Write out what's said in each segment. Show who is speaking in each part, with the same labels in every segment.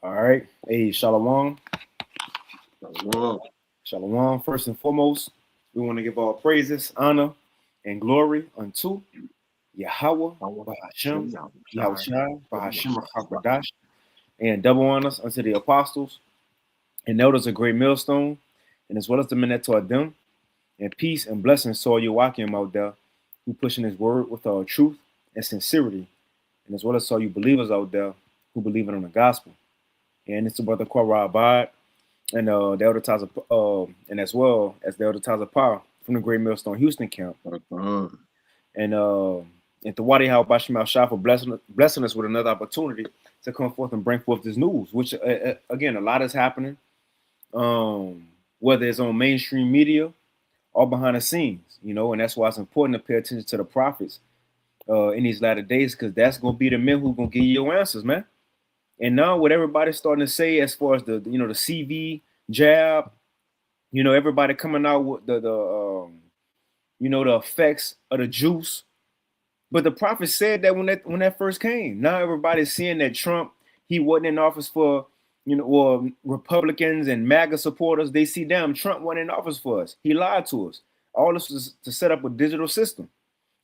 Speaker 1: All right. Hey, Shalom.
Speaker 2: Shalom.
Speaker 1: Shalom. First and foremost, we want to give all praises, honor, and glory unto Yahweh,
Speaker 2: Our
Speaker 1: Bahashem,
Speaker 2: Shem Yahushai,
Speaker 1: Yahushua,
Speaker 2: Yahuwah
Speaker 1: Bahashem,
Speaker 2: Shah.
Speaker 1: Hakadash, and double honors unto the apostles and elders of great millstone, and as well as the men that taught them, and peace and blessings to all you walking out there who pushing his word with all truth and sincerity, and as well as all you believers out there who believe in the gospel. And it's the brother Korah Abad and the Elder Taza, and as well as the Elder Taza Power from the Great Millstone Houston camp, and and the Wadi How Bashim Shah for blessing us with another opportunity to come forth and bring forth this news, which again a lot is happening, whether it's on mainstream media or behind the scenes, and that's why it's important to pay attention to the prophets in these latter days, because that's gonna be the men who gonna give you your answers, man. And now what everybody's starting to say as far as the CV jab, everybody coming out with the effects of the juice. But the prophet said that when that first came. Now everybody's seeing that Trump, he wasn't in office for, or Republicans and MAGA supporters. They see, damn, Trump wasn't in office for us. He lied to us. All this was to set up a digital system.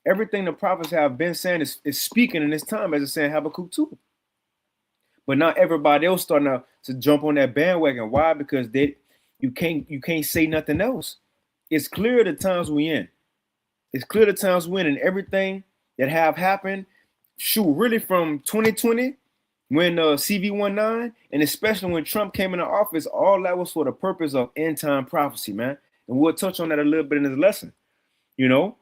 Speaker 1: Everything the prophets have been saying is speaking in this time, as it's saying Habakkuk 2. But now everybody else starting to jump on that bandwagon. Why? Because you can't say nothing else. It's clear the times we in. It's clear the times we in, and everything that have happened, shoot, really from 2020 when CV19, and especially when Trump came into office, all that was for the purpose of end time prophecy, man. And we'll touch on that a little bit in this lesson. You know,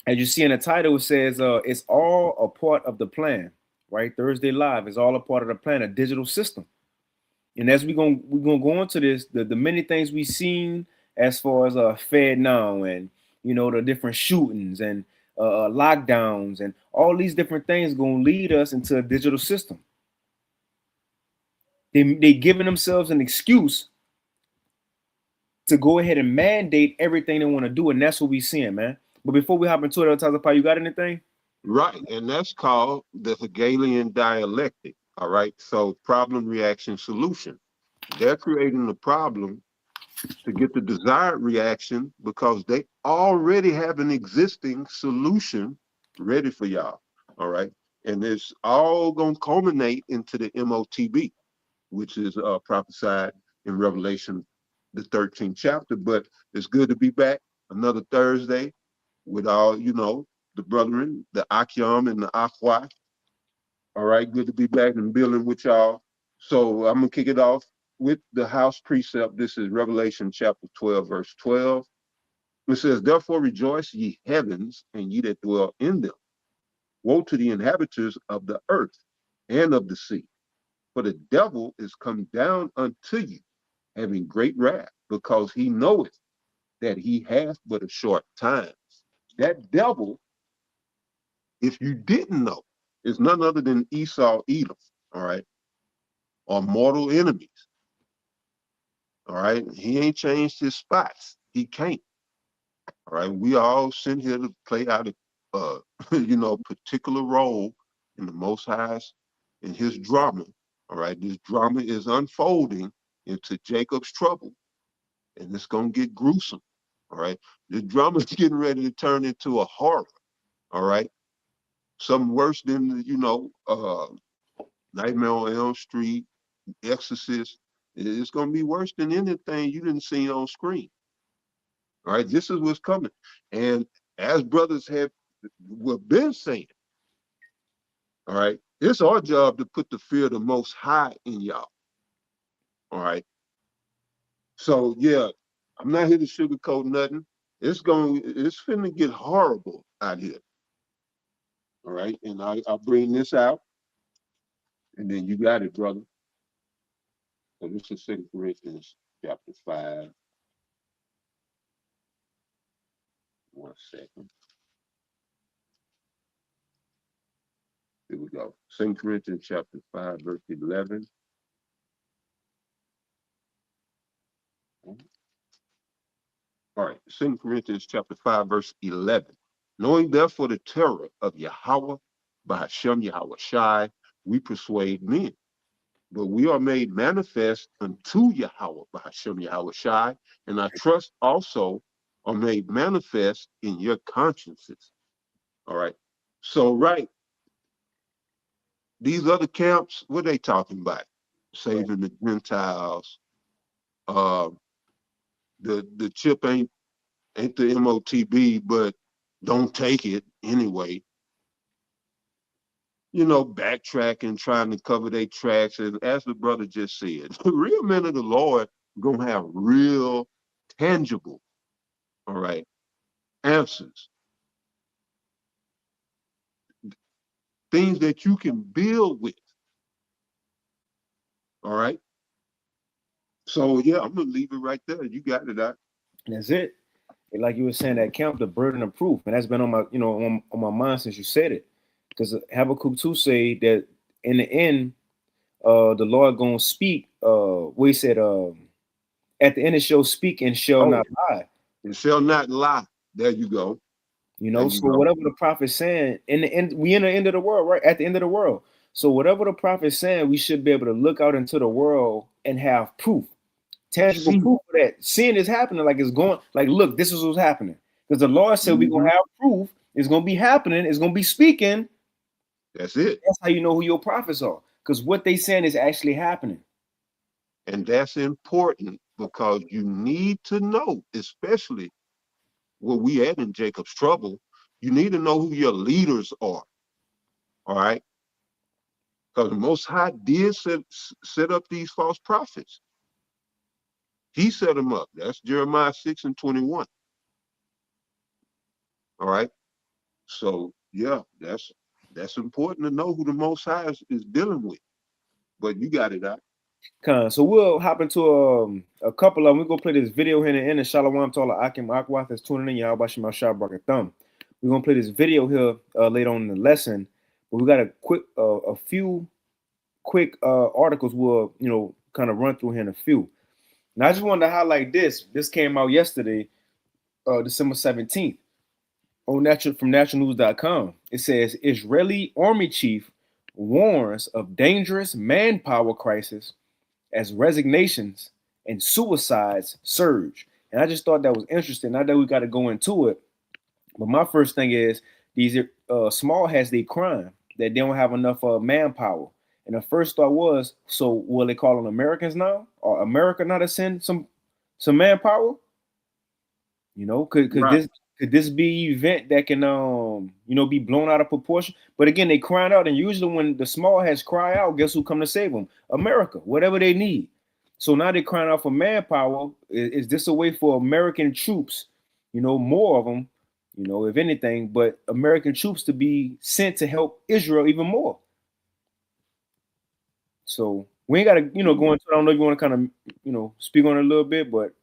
Speaker 1: as you see in the title, it says it's all a part of the plan, right? Thursday Live is all a part of the plan, a digital system. And as we're gonna go into this, the many things we've seen as far as Fed now, and the different shootings and lockdowns and all these different things gonna lead us into a digital system. They giving themselves an excuse to go ahead and mandate everything they want to do, and that's what we seeing, man. But before we hop into it, Tazapah, you got anything?
Speaker 2: Right, and that's called the Hegelian dialectic. All right, so problem, reaction, solution. They're creating the problem to get the desired reaction because they already have an existing solution ready for y'all. All right, and it's all going to culminate into the MOTB, which is prophesied in Revelation, the 13th chapter. But it's good to be back another Thursday with all, the brethren, the Akyam and the Akhwa. All right, good to be back and building with y'all. So I'm going to kick it off with the house precept. This is Revelation chapter 12, verse 12. It says, therefore rejoice, ye heavens, and ye that dwell in them. Woe to the inhabitants of the earth and of the sea, for the devil is come down unto you, having great wrath, because he knoweth that he hath but a short time. That devil, if you didn't know, is none other than Esau, Edom, all right, or mortal enemies, all right. He ain't changed his spots. He can't, all right. We all sent here to play out a, particular role in the Most High's in his drama, all right. This drama is unfolding into Jacob's trouble, and it's gonna get gruesome, all right. The drama's getting ready to turn into a horror, all right. Something worse than Nightmare on Elm Street, Exorcist. It's going to be worse than anything you didn't see on screen. All right, this is what's coming. And as brothers have been saying, all right, it's our job to put the fear of the Most High in y'all. All right. So yeah, I'm not here to sugarcoat nothing. It's finna get horrible out here. All right, and I'll bring this out, and then you got it, brother. So this is Second Corinthians chapter 5. 1 second. Here we go. Second Corinthians chapter 5, verse 11. All right. Second Corinthians chapter 5, verse 11. Knowing therefore the terror of Yahweh by Hashem Yahweh Shai, we persuade men. but we are made manifest unto Yahweh by Hashem Yahweh Shai, and our trust also are made manifest in your consciences. All right. So, right, these other camps, what are they talking about? Saving the Gentiles. Uh, the chip ain't the MOTB, but don't take it anyway. You know, backtracking, trying to cover their tracks. And as the brother just said, the real men of the Lord gonna have real, tangible, all right, answers. Things that you can build with. All right. So yeah, I'm gonna leave it right there. You got it out.
Speaker 1: That's it. And like you were saying, that count the burden of proof, and that's been on my, on my mind since you said it. Because Habakkuk 2 say that in the end, the Lord gonna speak. We said, at the end it shall speak and shall not lie.
Speaker 2: It shall not lie. There you go.
Speaker 1: So whatever the prophet's saying, in the end, we in the end of the world, right? At the end of the world. So whatever the prophet's saying, we should be able to look out into the world and have proof, tangible proof of that. Seeing is happening, like it's going, like, look, this is what's happening. Because the Lord said we're gonna have proof, it's gonna be happening, it's gonna be speaking.
Speaker 2: That's it.
Speaker 1: That's how you know who your prophets are. Because what they saying is actually happening.
Speaker 2: And that's important because you need to know, especially where we at in Jacob's trouble, you need to know who your leaders are. All right. Because the Most High did set up these false prophets. He set them up. That's Jeremiah 6:21. All right. So yeah, that's important to know who the Most High is dealing with. But you got it out.
Speaker 1: So we'll hop into a couple of them. We're gonna play this video here in the end. And Shalom to all Akim Akwath that's tuning in. Y'all about Shema Shah Barak Thumb. We're gonna play this video here later on in the lesson. But we got a few quick articles we'll kind of run through here in a few. Now I just wanted to highlight this. This came out yesterday, December 17th, from naturalnews.com. It says Israeli army chief warns of dangerous manpower crisis as resignations and suicides surge. And I just thought that was interesting. Not that we got to go into it, but my first thing is these small hats, they crying that they don't have enough manpower. And the first thought was, so will they call on Americans now, or America now to send some manpower? Could this be an event that can be blown out of proportion? But again, they crying out, and usually when the small hats cry out, guess who come to save them? America, whatever they need. So now they're crying out for manpower. Is this a way for American troops, more of them, if anything, but American troops to be sent to help Israel even more? So we ain't got to, go into. I don't know if you want to kind of, speak on it a little bit, but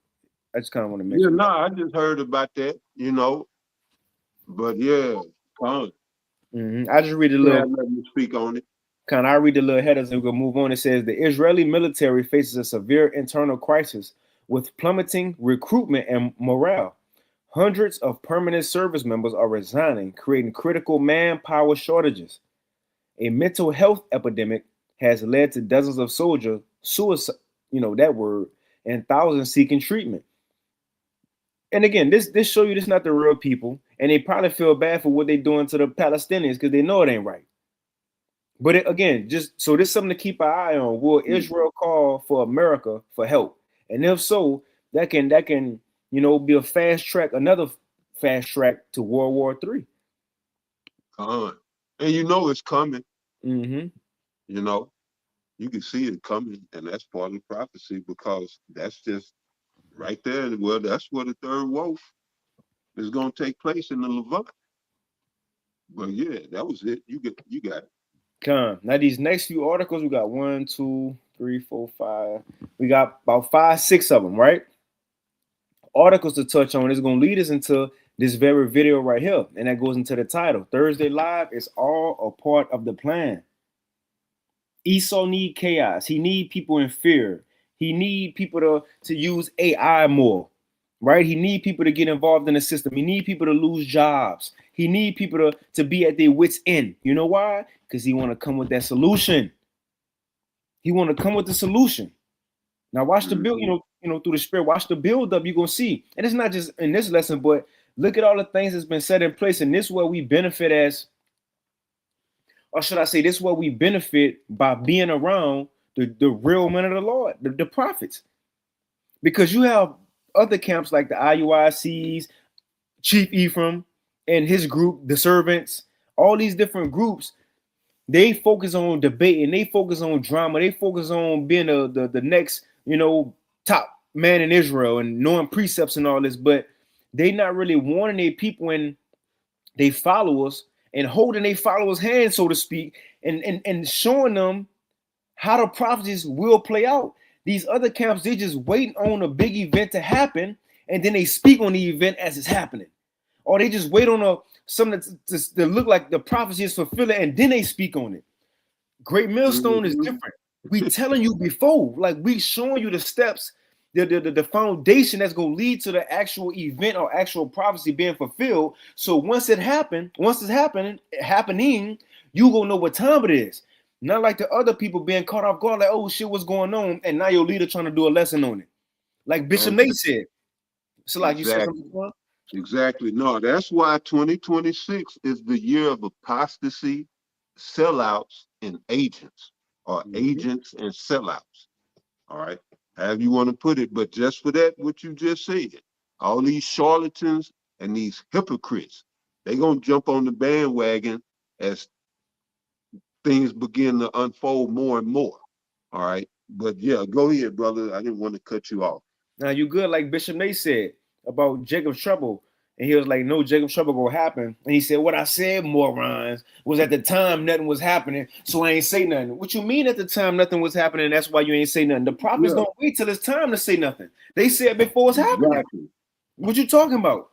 Speaker 1: I just kind of want to mention.
Speaker 2: Yeah, no, I just heard about that, but yeah,
Speaker 1: I just read a little.
Speaker 2: Let me speak on it.
Speaker 1: I read the little headers and we'll move on. It says the Israeli military faces a severe internal crisis with plummeting recruitment and morale. Hundreds of permanent service members are resigning, creating critical manpower shortages. A mental health epidemic has led to dozens of soldiers suicide, that word, and thousands seeking treatment. And again, this show you this not the real people, and they probably feel bad for what they're doing to the Palestinians because they know it ain't right. But again, just so this is something to keep an eye on. Will Israel call for America for help? And if so, that can be a another fast track to World War III.
Speaker 2: And it's coming.
Speaker 1: Mm-hmm.
Speaker 2: You can see it coming, and that's part of the prophecy because that's just right there. Well, that's where the third wolf is going to take place in the Levant. But yeah, that was it. You got it.
Speaker 1: Now these next few articles, we got 1, 2, 3, 4, 5. We got about 5, 6 of them, right? Articles to touch on is going to lead us into this very video right here, and that goes into the title. Thursday Live is all a part of the plan. Esau need chaos. He need people in fear. He need people to use AI more, right? He need people to get involved in the system. He need people to lose jobs. He need people to be at their wits' end. You know why? Because he want to come with that solution. He want to come with the solution. Now watch the build, through the spirit, watch the build up. You're gonna see. And it's not just in this lesson, but look at all the things that's been set in place. And this is where we benefit as, or should I say, this is where we benefit by being around the real men of the Lord, the prophets. Because you have other camps like the IUICs, Chief Ephraim and his group, the servants, all these different groups, they focus on debate and they focus on drama. They focus on being the next, top man in Israel and knowing precepts and all this, but they not really warning their people and they followers and holding their followers' hands, so to speak, and showing them how the prophecies will play out. These other camps, they just waiting on a big event to happen, and then they speak on the event as it's happening. Or they just wait on something to look like the prophecy is fulfilling, and then they speak on it. Great Millstone is different. We telling you before, like we showing you the steps, the foundation that's going to lead to the actual event or actual prophecy being fulfilled. So once it's happening, you gonna know what time it is. Not like the other people being caught off guard, like, oh shit, what's going on? And now your leader trying to do a lesson on it. Like Bishop Nate said. So like
Speaker 2: exactly.
Speaker 1: You said something before?
Speaker 2: Exactly. No, that's why 2026 is the year of apostasy, sellouts, and agents, or agents and sellouts. All right. However you want to put it. But just for that, what you just said, all these charlatans and these hypocrites, they're going to jump on the bandwagon as things begin to unfold more and more. All right. But yeah, go ahead, brother. I didn't want to cut you off.
Speaker 1: Now you good, like Bishop Nate said about Jacob's trouble. And he was like, no, Jacob's trouble gonna happen. And he said, what I said, morons, was at the time nothing was happening, so I ain't say nothing. What you mean at the time nothing was happening? That's why you ain't say nothing. The prophets don't wait till it's time to say nothing. They said before it's happening. What you talking about?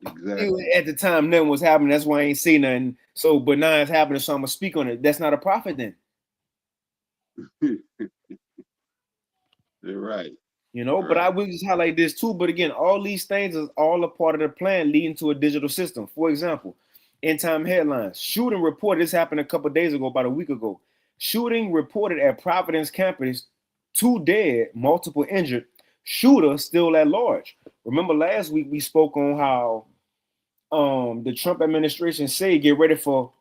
Speaker 2: Exactly.
Speaker 1: At the time nothing was happening, that's why I ain't say nothing. So, but now it's happening, so I'm gonna speak on it. That's not a prophet then.
Speaker 2: You're right.
Speaker 1: But I will just highlight this too. But again, all these things is all a part of the plan leading to a digital system. For example, end time headlines. Shooting reported, this happened a couple days ago, about a week ago. Shooting reported at Providence campus, 2 dead, multiple injured. Shooter still at large. Remember last week we spoke on how the Trump administration say get ready for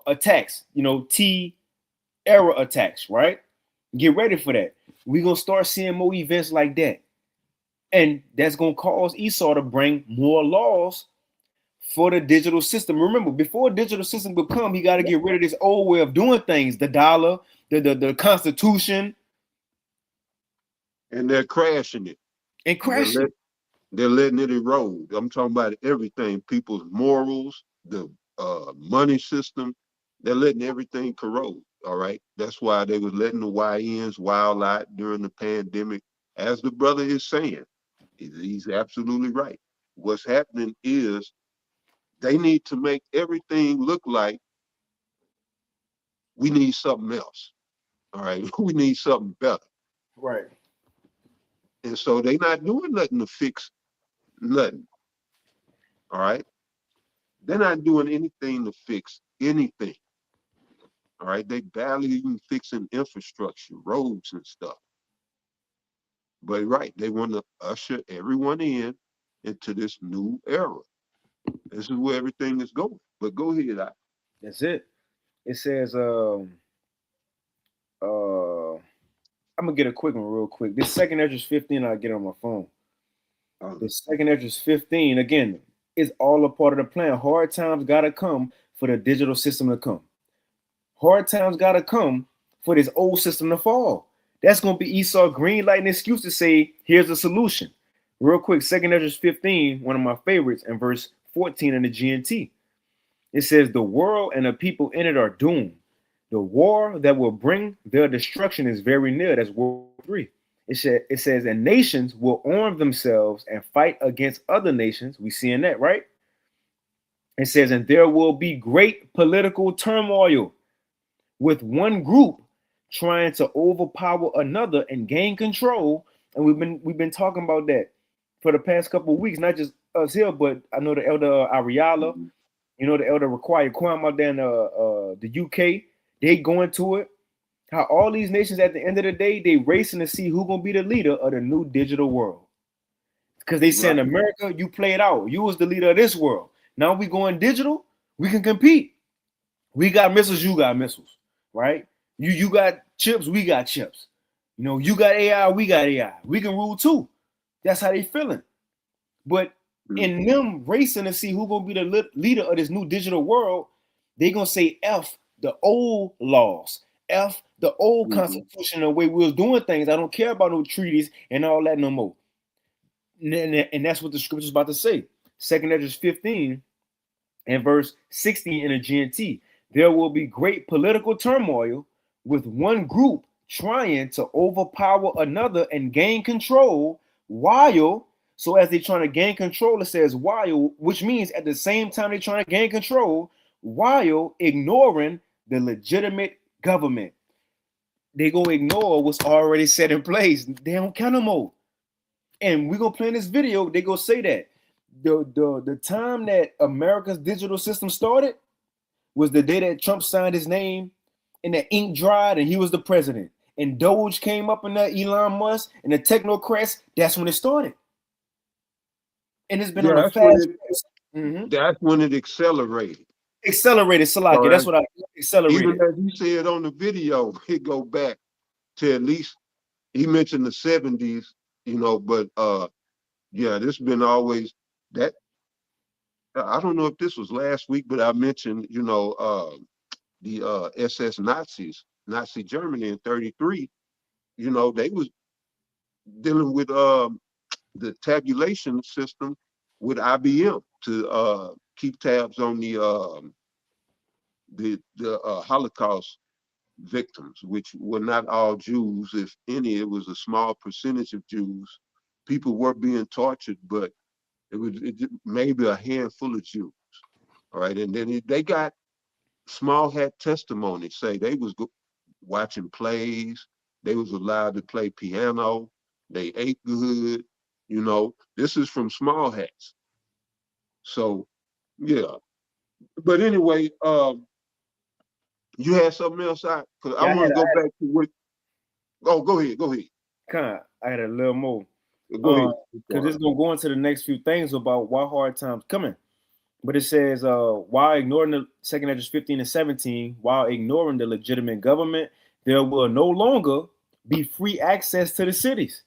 Speaker 1: attacks, T-era attacks, right? Get ready for that. We're going to start seeing more events like that. And that's going to cause Esau to bring more laws for the digital system. Remember, before a digital system will come, he got to get rid of this old way of doing things, the dollar, the Constitution.
Speaker 2: And they're crashing it.
Speaker 1: And crashing.
Speaker 2: They're letting it erode. I'm talking about everything, people's morals, the money system. They're letting everything corrode. All right. That's why they was letting the YNs wild out during the pandemic. As the brother is saying, he's absolutely right. What's happening is they need to make everything look like we need something else. All right. We need something better.
Speaker 1: Right.
Speaker 2: And so they're not doing nothing to fix nothing. All right. They're not doing anything to fix anything. All right. They barely even fixing infrastructure, roads and stuff. But right, they want to usher everyone into this new era. This is where everything is going. But go ahead.
Speaker 1: That's it. It says, I'm gonna get a quick one real quick. This second Esdras 15, I'll get on my phone. The second Esdras 15, again, is all a part of the plan. Hard times gotta come for the digital system to come. Hard times gotta come for this old system to fall. That's gonna be Esau green light an excuse to say, here's the solution. Real quick, second Esdras 15, one of my favorites, and verse 14 in the GNT. It says, the world and the people in it are doomed. The war that will bring their destruction is very near. That's World War 3. It says, and nations will arm themselves and fight against other nations. We seeing that, right? It says, and there will be great political turmoil with one group trying to overpower another and gain control. And we've been talking about that for the past couple of weeks, not just us here, but I know the elder Ariala, the elder Required Kwam out there in the UK. They going to it. How all these nations at the end of the day, they racing to see who gonna be the leader of the new digital world. Because they saying,
Speaker 2: Right.
Speaker 1: America, you played out. You was the leader of this world. Now we going digital, we can compete. We got missiles, you got missiles, right? You got chips, we got chips. You know, you got AI, we got AI. We can rule too. That's how they feeling. But in them racing to see who gonna be the leader of this new digital world, they gonna say F the old laws, F the old constitution, the way we was doing things. I don't care about no treaties and all that no more. And that's what the scripture's about to say. 2 Ezra 15 and verse 16 in the GNT. There will be great political turmoil with one group trying to overpower another and gain control while, so as they're trying to gain control, it says while, which means at the same time they're trying to gain control while ignoring the legitimate government. They gonna ignore what's already set in place. They don't count no more. And we're gonna play in this video, they gonna say that the time that America's digital system started was the day that Trump signed his name and the ink dried and he was the president. And Doge came up in that Elon Musk and the technocrats, that's when it started. And it's been on a fast.
Speaker 2: That's when it accelerated.
Speaker 1: Accelerated, Salaki. Right. That's what I accelerated.
Speaker 2: Even as you said on the video, it go back to at least, he mentioned the 70s, you know, but yeah, this been always that. I don't know if this was last week, but I mentioned, you know, the SS Nazis, Nazi Germany in 33, you know, they was dealing with the tabulation system with IBM to keep tabs on the Holocaust victims, which were not all Jews. If any, it was a small percentage of Jews. People were being tortured, but it was maybe a handful of Jews. All right, and then they got small hat testimony, say they was watching plays, they was allowed to play piano, they ate good, you know. This is from small hats. So yeah. But anyway, you had something else because I want to go back to what. Oh, go ahead.
Speaker 1: I had a little more. Go ahead. Because it's gonna go into the next few things about why hard times coming. But it says, while ignoring the 2 Ezra 15 and 17, while ignoring the legitimate government, there will no longer be free access to the cities,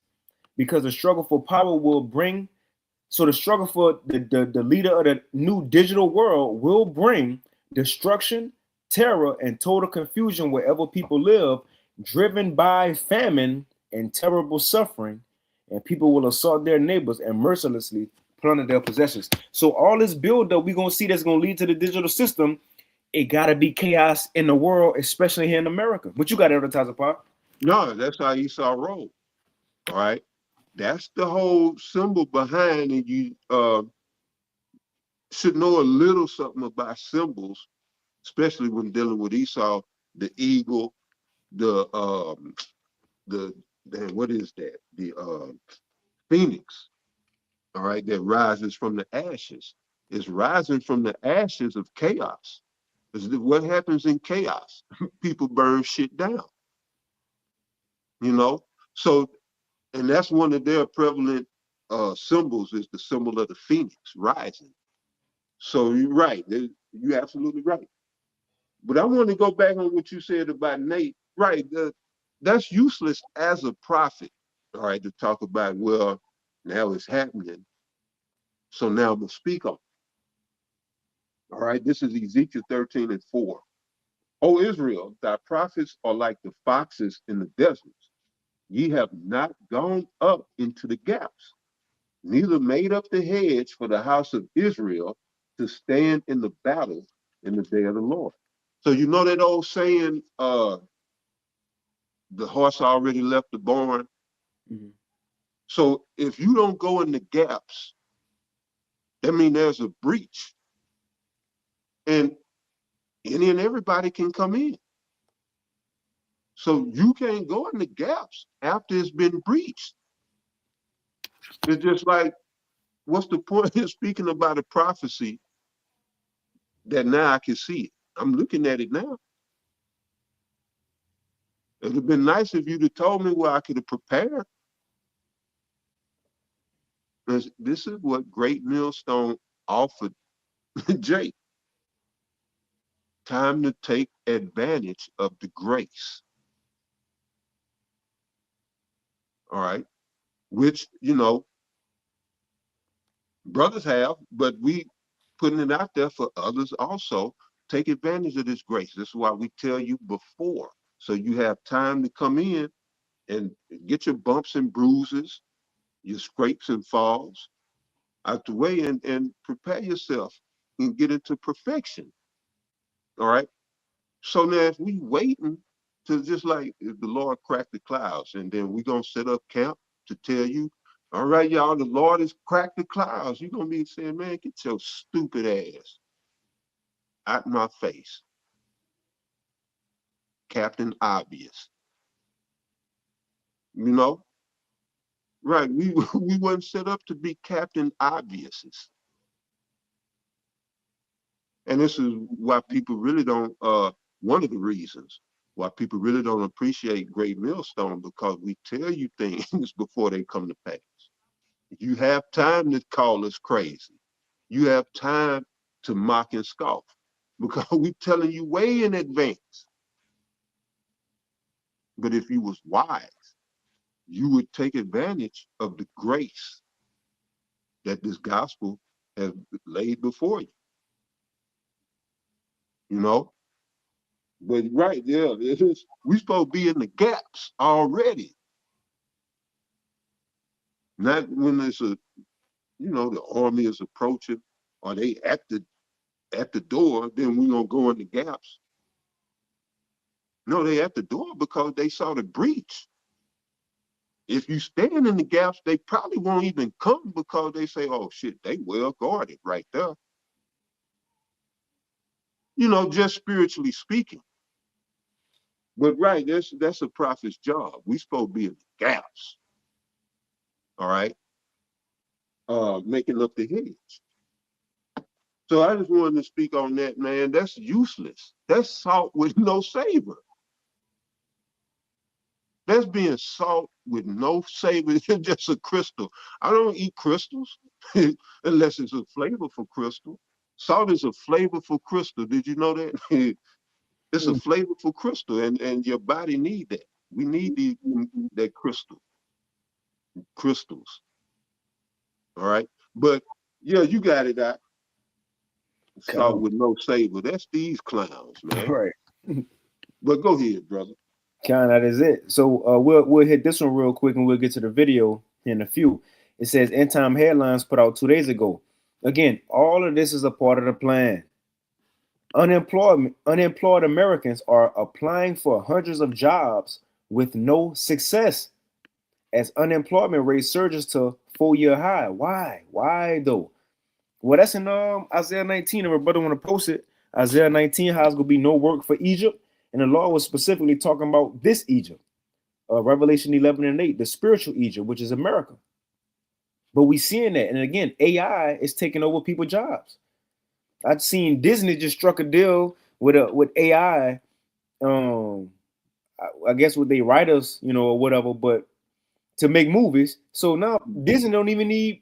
Speaker 1: because the struggle for power will bring. So the struggle for the leader of the new digital world will bring destruction, terror, and total confusion wherever people live, driven by famine and terrible suffering, and people will assault their neighbors and mercilessly plunder their possessions. So all this buildup we're gonna see that's gonna lead to the digital system, it gotta be chaos in the world, especially here in America. What you got, Advertiser Pop?
Speaker 2: No, that's how Esau rolled. All right. That's the whole symbol behind it. You should know a little something about symbols, especially when dealing with Esau, the eagle, the what is that? The phoenix, all right, that rises from the ashes. It's rising from the ashes of chaos. What happens in chaos? People burn shit down. You know? So, and that's one of their prevalent symbols, is the symbol of the phoenix rising. So you're right. You're absolutely right. But I want to go back on what you said about Nate. Right. That's useless as a prophet, all right, to talk about, well, now it's happening, so now I'm going to speak on it. All right, this is Ezekiel 13 and 4. O Israel, thy prophets are like the foxes in the deserts. Ye have not gone up into the gaps, neither made up the hedge for the house of Israel to stand in the battle in the day of the Lord. So you know that old saying, the horse already left the barn. Mm-hmm. So if you don't go in the gaps, that means there's a breach. And any and everybody can come in. So you can't go in the gaps after it's been breached. It's just like, what's the point of speaking about a prophecy that now I can see it? I'm looking at it now. It'd have been nice if you'd have told me where I could have prepared. This is what Great Millstone offered Jake. Time to take advantage of the grace. All right. Which, brothers have, but we putting it out there for others also. Take advantage of this grace. This is why we tell you before. So you have time to come in and get your bumps and bruises, your scrapes and falls out the way, and prepare yourself and get into perfection. All right. So now if we waiting to just like if the Lord cracked the clouds and then we gonna set up camp to tell you, all right, y'all, the Lord has cracked the clouds. You're gonna be saying, man, get your stupid ass out my face. Captain Obvious. You know? Right. We we weren't set up to be Captain Obviouses. And this is why people really don't one of the reasons why people really don't appreciate Great Millstone, because we tell you things before they come to pass. You have time to call us crazy. You have time to mock and scoff because we're telling you way in advance. But if you was wise, you would take advantage of the grace that this gospel has laid before you. You know? But right, yeah, we supposed to be in the gaps already. Not when it's the army is approaching or they at the door, then we're gonna go in the gaps. No, they at the door because they saw the breach. If you stand in the gaps, they probably won't even come because they say, oh shit, they well guarded right there. Just spiritually speaking. But right, that's a prophet's job. We supposed to be in the gaps. All right. Making up the hedge. So I just wanted to speak on that, man. That's useless. That's salt with no savor. That's being salt with no savor. It's just a crystal. I don't eat crystals unless it's a flavorful crystal. Salt is a flavorful crystal. Did you know that? It's a flavorful crystal, and your body need that. We need that crystals. All right. But yeah, you got it out. Salt with no savor. That's these clowns, man.
Speaker 1: Right.
Speaker 2: But go ahead, brother.
Speaker 1: That is it. So we'll hit this one real quick and we'll get to the video in a few. It says End Time Headlines put out 2 days ago. Again, all of this is a part of the plan. Unemployed Americans are applying for hundreds of jobs with no success as unemployment rate surges to 4-year high. Why? Why though? Well, that's in Isaiah 19. If my brother want to post it, Isaiah 19, how it's gonna be no work for Egypt. And the law was specifically talking about this Egypt, Revelation 11 and 8, the spiritual Egypt, which is America. But we seeing that. And again, AI is taking over people's jobs. I've seen Disney just struck a deal with AI. I guess with they writers, or whatever, but to make movies. So now Disney don't even need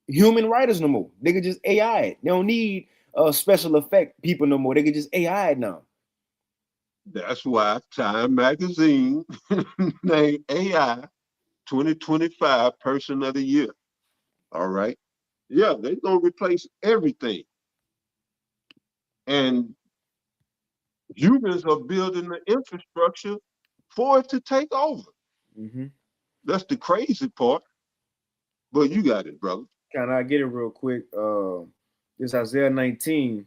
Speaker 1: human writers no more. They can just AI it. They don't need special effect people no more. They can just AI it now.
Speaker 2: That's why Time Magazine named AI 2025 Person of the Year. All right. Yeah, they're going to replace everything. And humans are building the infrastructure for it to take over.
Speaker 1: Mm-hmm.
Speaker 2: That's the crazy part. But you got it, brother.
Speaker 1: Can I get it real quick? This Isaiah 19.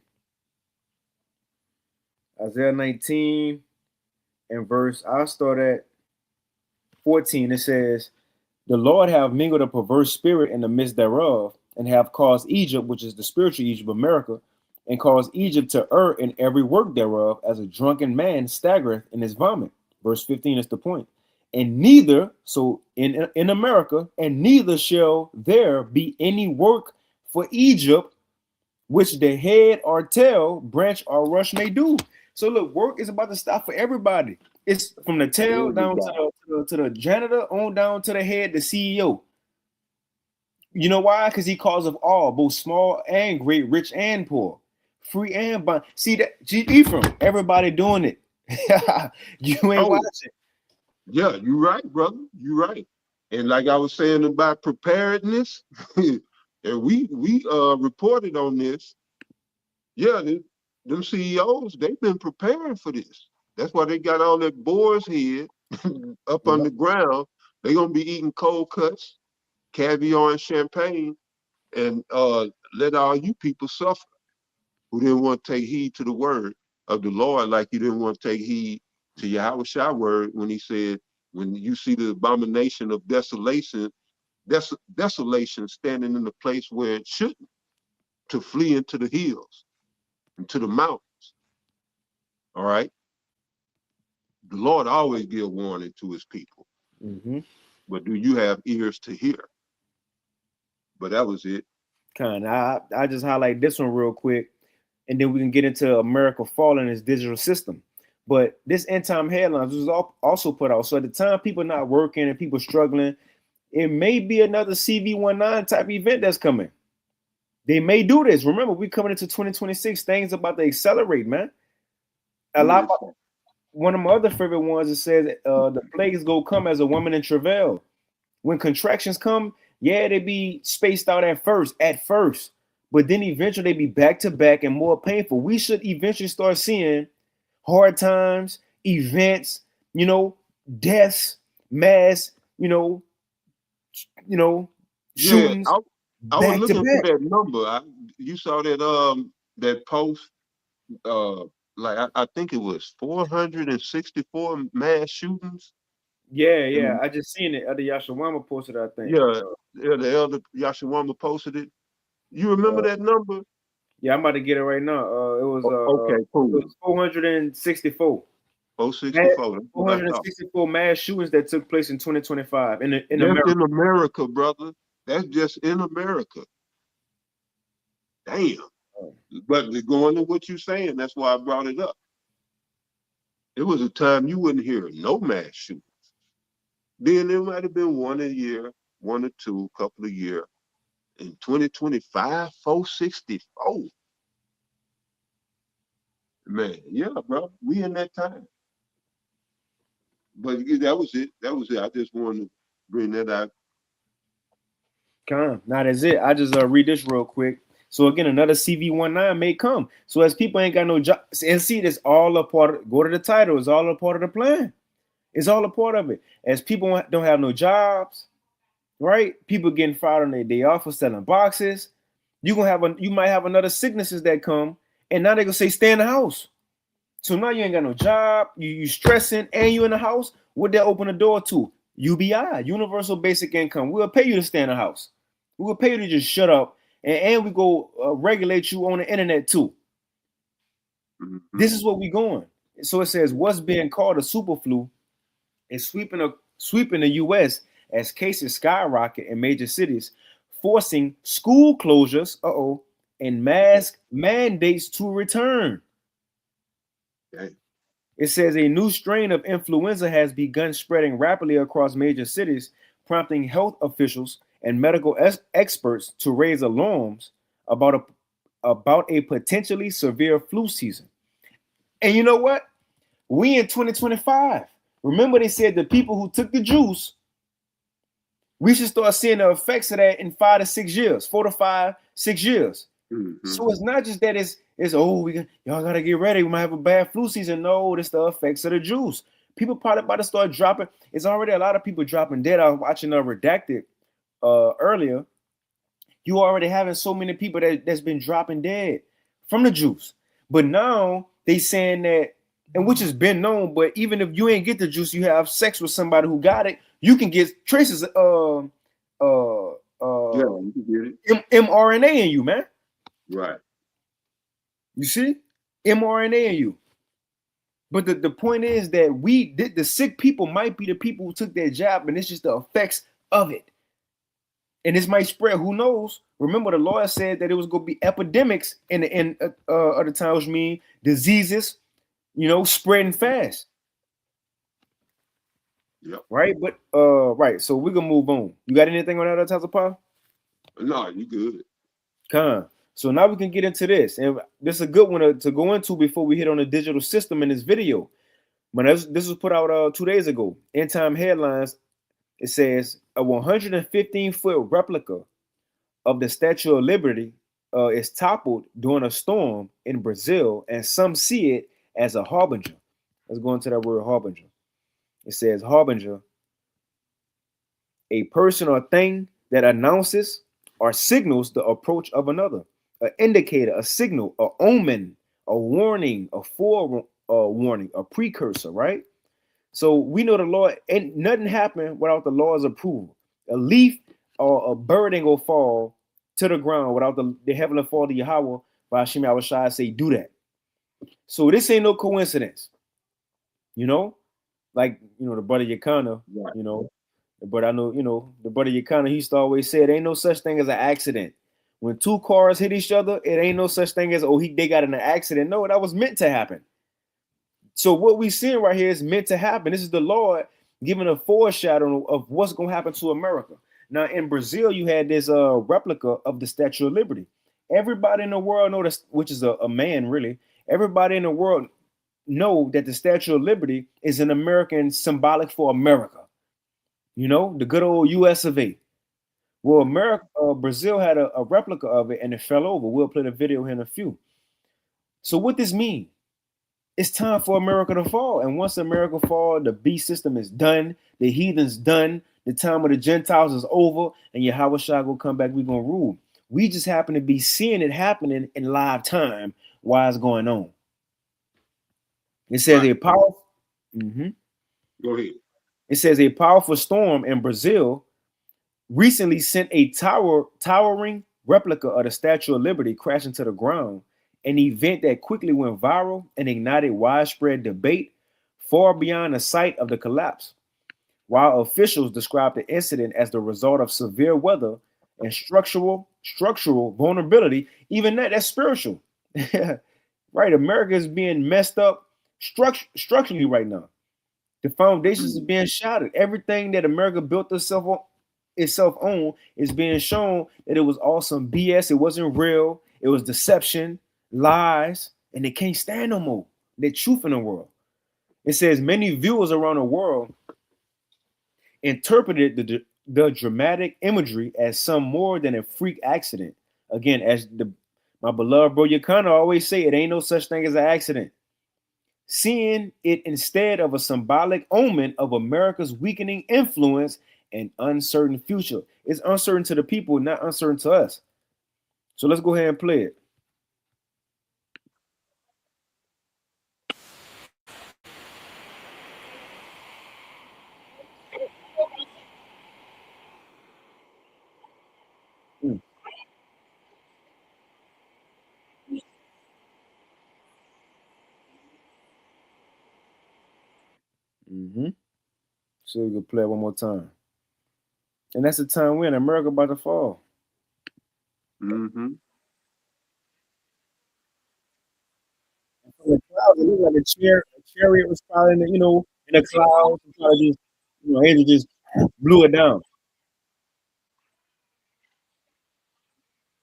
Speaker 1: Isaiah 19 and verse, I'll start at 14. It says, the Lord have mingled a perverse spirit in the midst thereof, and have caused Egypt, which is the spiritual Egypt, America, and caused Egypt to err in every work thereof, as a drunken man staggereth in his vomit. Verse 15 is the point. And neither, so in America, and neither shall there be any work for Egypt, which the head or tail, branch or rush may do. So look, work is about to stop for everybody. It's from the tail down
Speaker 2: Everybody.
Speaker 1: to the janitor on down to the head, the CEO. You know why? Because he calls of all, both small and great, rich and poor, free and bond. See that, Ephraim, everybody doing it. You ain't watching.
Speaker 2: Yeah, you're right, brother. You're right. And like I was saying about preparedness, and we reported on this. Yeah, them CEOs, they've been preparing for this. That's why they got all that boar's head up on the ground. They're gonna be eating cold cuts, caviar and champagne, and let all you people suffer who didn't want to take heed to the word of the Lord, like you didn't want to take heed to Yahweh's word when he said, when you see the abomination of desolation standing in the place where it shouldn't, to flee into the hills, into the mountains. All right. The Lord always give warning to his people.
Speaker 1: Mm-hmm.
Speaker 2: But do you have ears to hear? But that was it.
Speaker 1: Kind of. I just highlight this one real quick, and then we can get into America falling its digital system. But this end time headlines was also put out. So at the time, people not working and people struggling, it may be another CV19 type event that's coming. They may do this. Remember, we coming into 2026. Things about to accelerate, man. One of my other favorite ones, it says the plagues go come as a woman in travail. When contractions come, yeah, they be spaced out at first, but then eventually they be back to back and more painful. We should eventually start seeing hard times, events, deaths, mass, shootings.
Speaker 2: Yeah, I was looking for that number. You saw that post. I think it was 464 mass shootings.
Speaker 1: Yeah. I just seen it. Elder Yashawama posted it, I think.
Speaker 2: Yeah, the Elder Yashawama posted it. You remember that number?
Speaker 1: Yeah, I'm about to get it right now. It was
Speaker 2: okay, cool.
Speaker 1: It was 464.
Speaker 2: 464.
Speaker 1: 464 mass shootings that took place in 2025 in
Speaker 2: America. In America, brother. That's just in America. Damn. But going to what you're saying, that's why I brought it up. It was a time you wouldn't hear no mass shootings. Then there might have been one a year, one or two, couple of years. In 2025, 464. Man, yeah, bro, we in that time. But that was it. I just wanted to bring that out.
Speaker 1: Now that's it. I just read this real quick. So again, another CV19 may come. So as people ain't got no job, and see, this all a part of, go to the title, it's all a part of the plan. It's all a part of it. As people don't have no jobs, right? People getting fired on their day off for selling boxes. You might have another sicknesses that come, and now they're gonna say stay in the house. So now you ain't got no job, you stressing, and you in the house. What they open the door to? UBI, Universal Basic Income. We'll pay you to stay in the house. We will pay you to just shut up, and we go regulate you on the internet too. Mm-hmm. This is what we going. So it says what's being called a super flu is sweeping the U.S. as cases skyrocket in major cities, forcing school closures, and mask mandates to return.
Speaker 2: Okay.
Speaker 1: It says a new strain of influenza has begun spreading rapidly across major cities, prompting health officials and medical experts to raise alarms about a potentially severe flu season. And you know what? We in 2025. Remember, they said the people who took the juice, we should start seeing the effects of that in 4 to 6 years. Mm-hmm. So it's not just that y'all gotta get ready. We might have a bad flu season. No, it's the effects of the juice. People probably about to start dropping. It's already a lot of people dropping dead. I was watching Redacted earlier. You already having so many people that's been dropping dead from the juice. But now they saying that, and which has been known, but even if you ain't get the juice, you have sex with somebody who got it, you can get traces you can get it. mRNA in you, man.
Speaker 2: Right.
Speaker 1: You see? mRNA in you. But the point is that the sick people might be the people who took their jab, and it's just the effects of it. And this might spread. Who knows? Remember, the lawyer said that it was going to be epidemics in the end of the time, which means diseases, spreading fast.
Speaker 2: Yep.
Speaker 1: right? But right. So we gonna move on. You got anything on that, Tazapal?
Speaker 2: No, you good.
Speaker 1: Con. So now we can get into this, and this is a good one to go into before we hit on the digital system in this video. But this was put out 2 days ago. End time headlines. It says a 115-foot replica of the Statue of Liberty is toppled during a storm in Brazil, and some see it as a harbinger. Let's go into that word harbinger. It says harbinger, a person or thing that announces or signals the approach of another, an indicator, a signal, a omen, a warning, a forewarning, a precursor, right? So we know the Lord, and nothing happened without the Lord's approval. A leaf or a bird ain't gonna fall to the ground without the heavenly Father Yahweh by Hashem Yahushua say, do that. So this ain't no coincidence, you know? Like, the brother Yakana,
Speaker 2: Right.
Speaker 1: but I know, the brother Yakana, he used to always say, it ain't no such thing as an accident. When two cars hit each other, it ain't no such thing as, they got in an accident. No, that was meant to happen. So what we seeing right here is meant to happen. This is the Lord giving a foreshadow of what's going to happen to America. Now in Brazil, you had this replica of the Statue of Liberty. Everybody in the world know this, which is a man really. Everybody in the world know that the Statue of Liberty is an American symbolic for America. The good old U.S. of A. Well, Brazil had a replica of it and it fell over. We'll play the video here in a few. So what this mean? It's time for America to fall. And once America fall, the beast system is done. The heathen's done. The time of the Gentiles is over. And Yahweh Shah will come back. We're going to rule. We just happen to be seeing it happening in live time while it's going on. It says
Speaker 2: Right.
Speaker 1: a powerful. Mm-hmm.
Speaker 2: Go ahead.
Speaker 1: It says a powerful storm in Brazil recently sent a towering replica of the Statue of Liberty crashing to the ground, an event that quickly went viral and ignited widespread debate far beyond the site of the collapse. While officials described the incident as the result of severe weather and structural vulnerability, even that's spiritual. Right, America is being messed up structurally right now. The foundations are being shattered. Everything that America built itself on is being shown that it was all some BS. It wasn't real. It was deception, lies, and they can't stand no more. The truth in the world. It says many viewers around the world interpreted the dramatic imagery as some more than a freak accident. Again, as my beloved bro Yakana always say, it ain't no such thing as an accident. Seeing it instead of a symbolic omen of America's weakening influence and uncertain future. It's uncertain to the people, not uncertain to us. So let's go ahead and play it. Mm-hmm. So we can play it one more time. And that's the time when America about to fall.
Speaker 2: Mm-hmm.
Speaker 1: The clouds, it looked like a chariot was probably in the clouds. Probably just, angel just blew it down.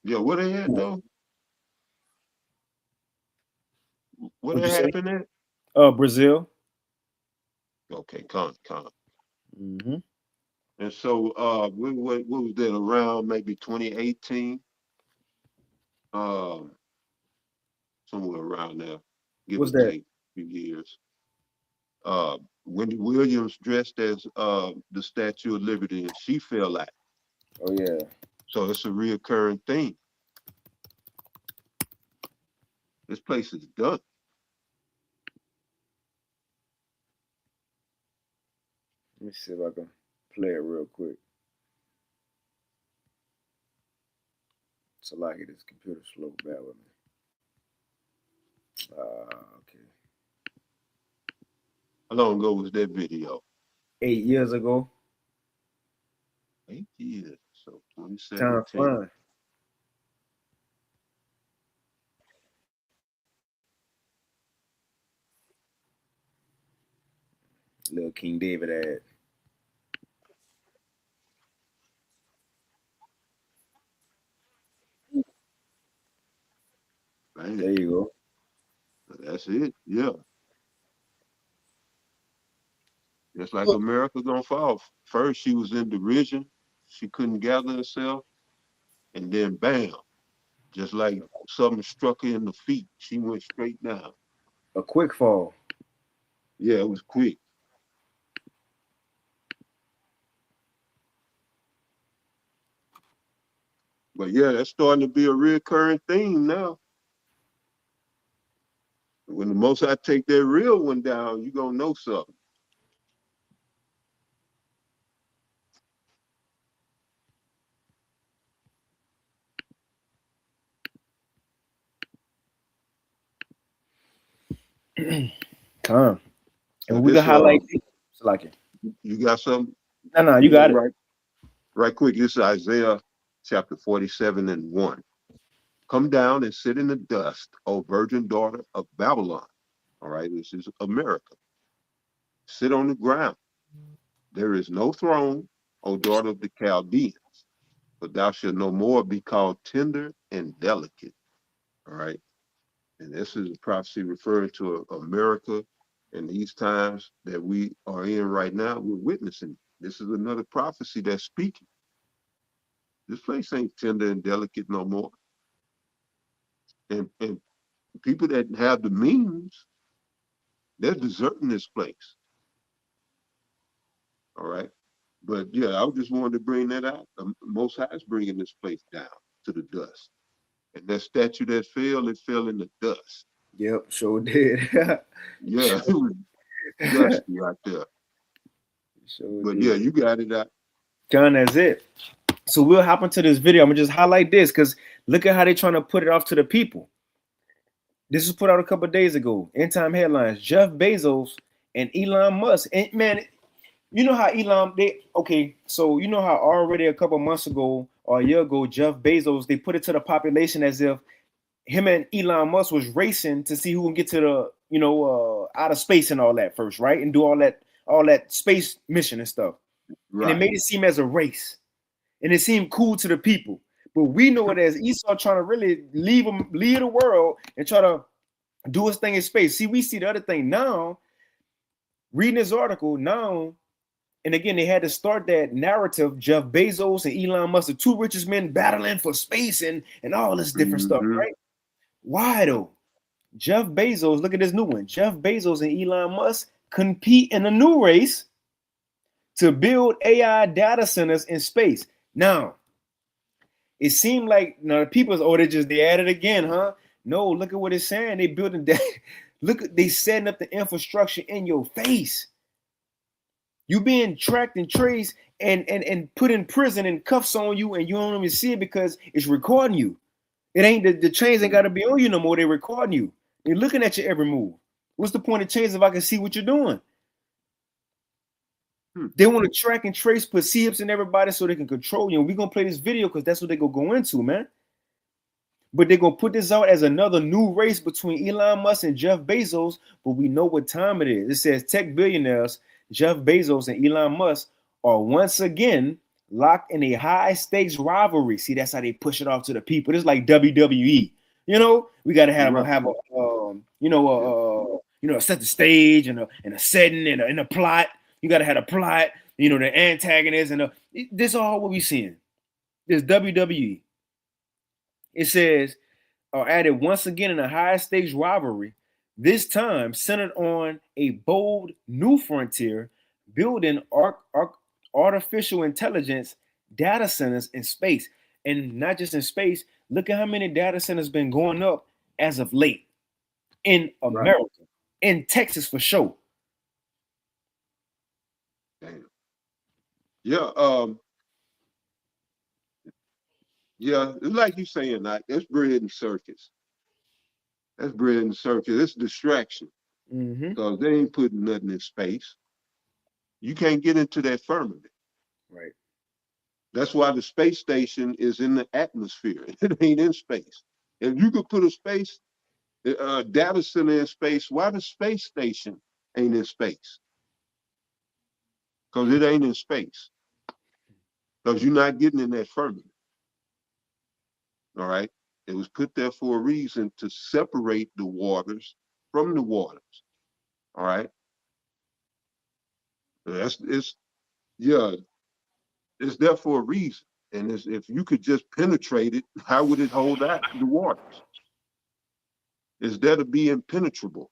Speaker 2: Yeah, what they had though? What
Speaker 1: What'd you say?
Speaker 2: happened at?
Speaker 1: Brazil.
Speaker 2: Okay, con.
Speaker 1: Mm-hmm.
Speaker 2: And so what was that around maybe 2018? Um, somewhere around there, give or
Speaker 1: What's that?
Speaker 2: take a few years. Wendy Williams dressed as the Statue of Liberty and she fell out.
Speaker 1: Oh yeah.
Speaker 2: So it's a reoccurring thing. This place is done.
Speaker 1: Let me see if I can play it real quick. So like this computer slow, bear with me. Okay.
Speaker 2: How long ago was that video?
Speaker 1: 8 years ago.
Speaker 2: 8 years. So
Speaker 1: Time
Speaker 2: 2017.
Speaker 1: flying. Little King David ad. There you go.
Speaker 2: That's it. Yeah. Just like America gonna fall. First, she was in derision. She couldn't gather herself. And then, bam, just like something struck her in the feet, she went straight down.
Speaker 1: A quick fall.
Speaker 2: Yeah, it was quick. But yeah, that's starting to be a recurring theme now. When the Most High take that real one down, you gonna know something.
Speaker 1: Come. And we can
Speaker 2: This
Speaker 1: highlight like it.
Speaker 2: you got something?
Speaker 1: No, you
Speaker 2: Yeah,
Speaker 1: got it.
Speaker 2: right quick. This is Isaiah chapter 47 and 1. Come down and sit in the dust, O virgin daughter of Babylon. All right, this is America. Sit on the ground. There is no throne, O daughter of the Chaldeans, but thou shalt no more be called tender and delicate. All right. And this is a prophecy referring to America and these times that we are in right now. We're witnessing. This is another prophecy that's speaking. This place ain't tender and delicate no more. And people that have the means, they're deserting this place. All right. But yeah, I just wanted to bring that out. The Most High is bringing this place down to the dust. And that statue that fell, it fell in the dust.
Speaker 1: Yep, sure did.
Speaker 2: Yeah, it was dusty out there.
Speaker 1: Sure
Speaker 2: But
Speaker 1: did.
Speaker 2: yeah, you got it out.
Speaker 1: John, that's it. So we'll hop into this video. I'm gonna just highlight this because look at how they're trying to put it off to the people. This was put out a couple days ago. End time headlines: Jeff Bezos and Elon Musk. And man, you know how so you know how already a couple months ago or a year ago, Jeff Bezos, they put it to the population as if him and Elon Musk was racing to see who can get to the, outer space and all that first, right? And do all that space mission and stuff.
Speaker 2: Right.
Speaker 1: And it made it seem as a race. And it seemed cool to the people. But we know it as Esau trying to really lead the world and try to do his thing in space. See, we see the other thing now, reading this article now, and again, they had to start that narrative, Jeff Bezos and Elon Musk, the two richest men battling for space and all this different stuff, right? Why though? Jeff Bezos, look at this new one. Jeff Bezos and Elon Musk compete in a new race to build AI data centers in space. Now, it seemed like the people, they at it again, huh? No, look at what it's saying. They building that. They setting up the infrastructure in your face. You being tracked and traced and put in prison and cuffs on you, and you don't even see it because it's recording you. It ain't the chains ain't got to be on you no more. They're recording you. They're looking at your every move. What's the point of chains if I can see what you're doing? They want to track and trace, put CHIPs in everybody so they can control you. And we're going to play this video because that's what they're going to go into, man. But they're going to put this out as another new race between Elon Musk and Jeff Bezos. But we know what time it is. It says tech billionaires Jeff Bezos and Elon Musk are once again locked in a high stakes rivalry. See, that's how they push it off to the people. It's like WWE. We got to set the stage and a setting and a plot. You got to have a plot, the antagonist and this is all what we seeing. This WWE. It says are added once again in a high stakes rivalry, this time centered on a bold new frontier, building artificial intelligence data centers in space. And not just in space, look at how many data centers been going up as of late in America, in Texas for sure.
Speaker 2: Damn. Yeah, it's like you saying, like that's bread and circus. That's bread and circus. It's distraction. Because they ain't putting nothing in space. You can't get into that firmament.
Speaker 1: Right.
Speaker 2: That's why the space station is in the atmosphere. It ain't in space. If you could put a data center in space, why the space station ain't in space? Because it ain't in space. Because you're not getting in that firmament. All right. It was put there for a reason to separate the waters from the waters. All right. It's there for a reason. And if you could just penetrate it, how would it hold out the waters? It's there to be impenetrable.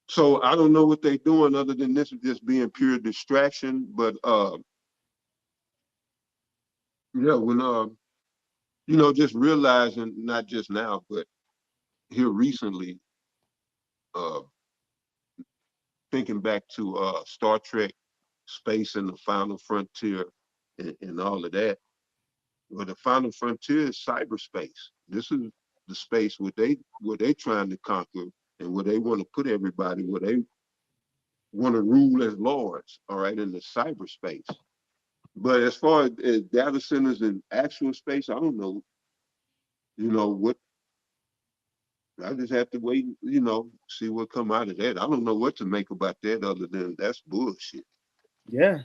Speaker 2: So I don't know what they're doing other than this just being pure distraction. But when just realizing, not just now, but here recently, thinking back to Star Trek, Space and the Final Frontier, and all of that. Well, the final frontier is cyberspace. This is the space where they trying to conquer and where they want to put everybody, where they want to rule as lords, all right, in the cyberspace. But as far as data centers in actual space, I don't know, what, I just have to wait, see what come out of that. I don't know what to make about that other than that's bullshit.
Speaker 1: Yeah.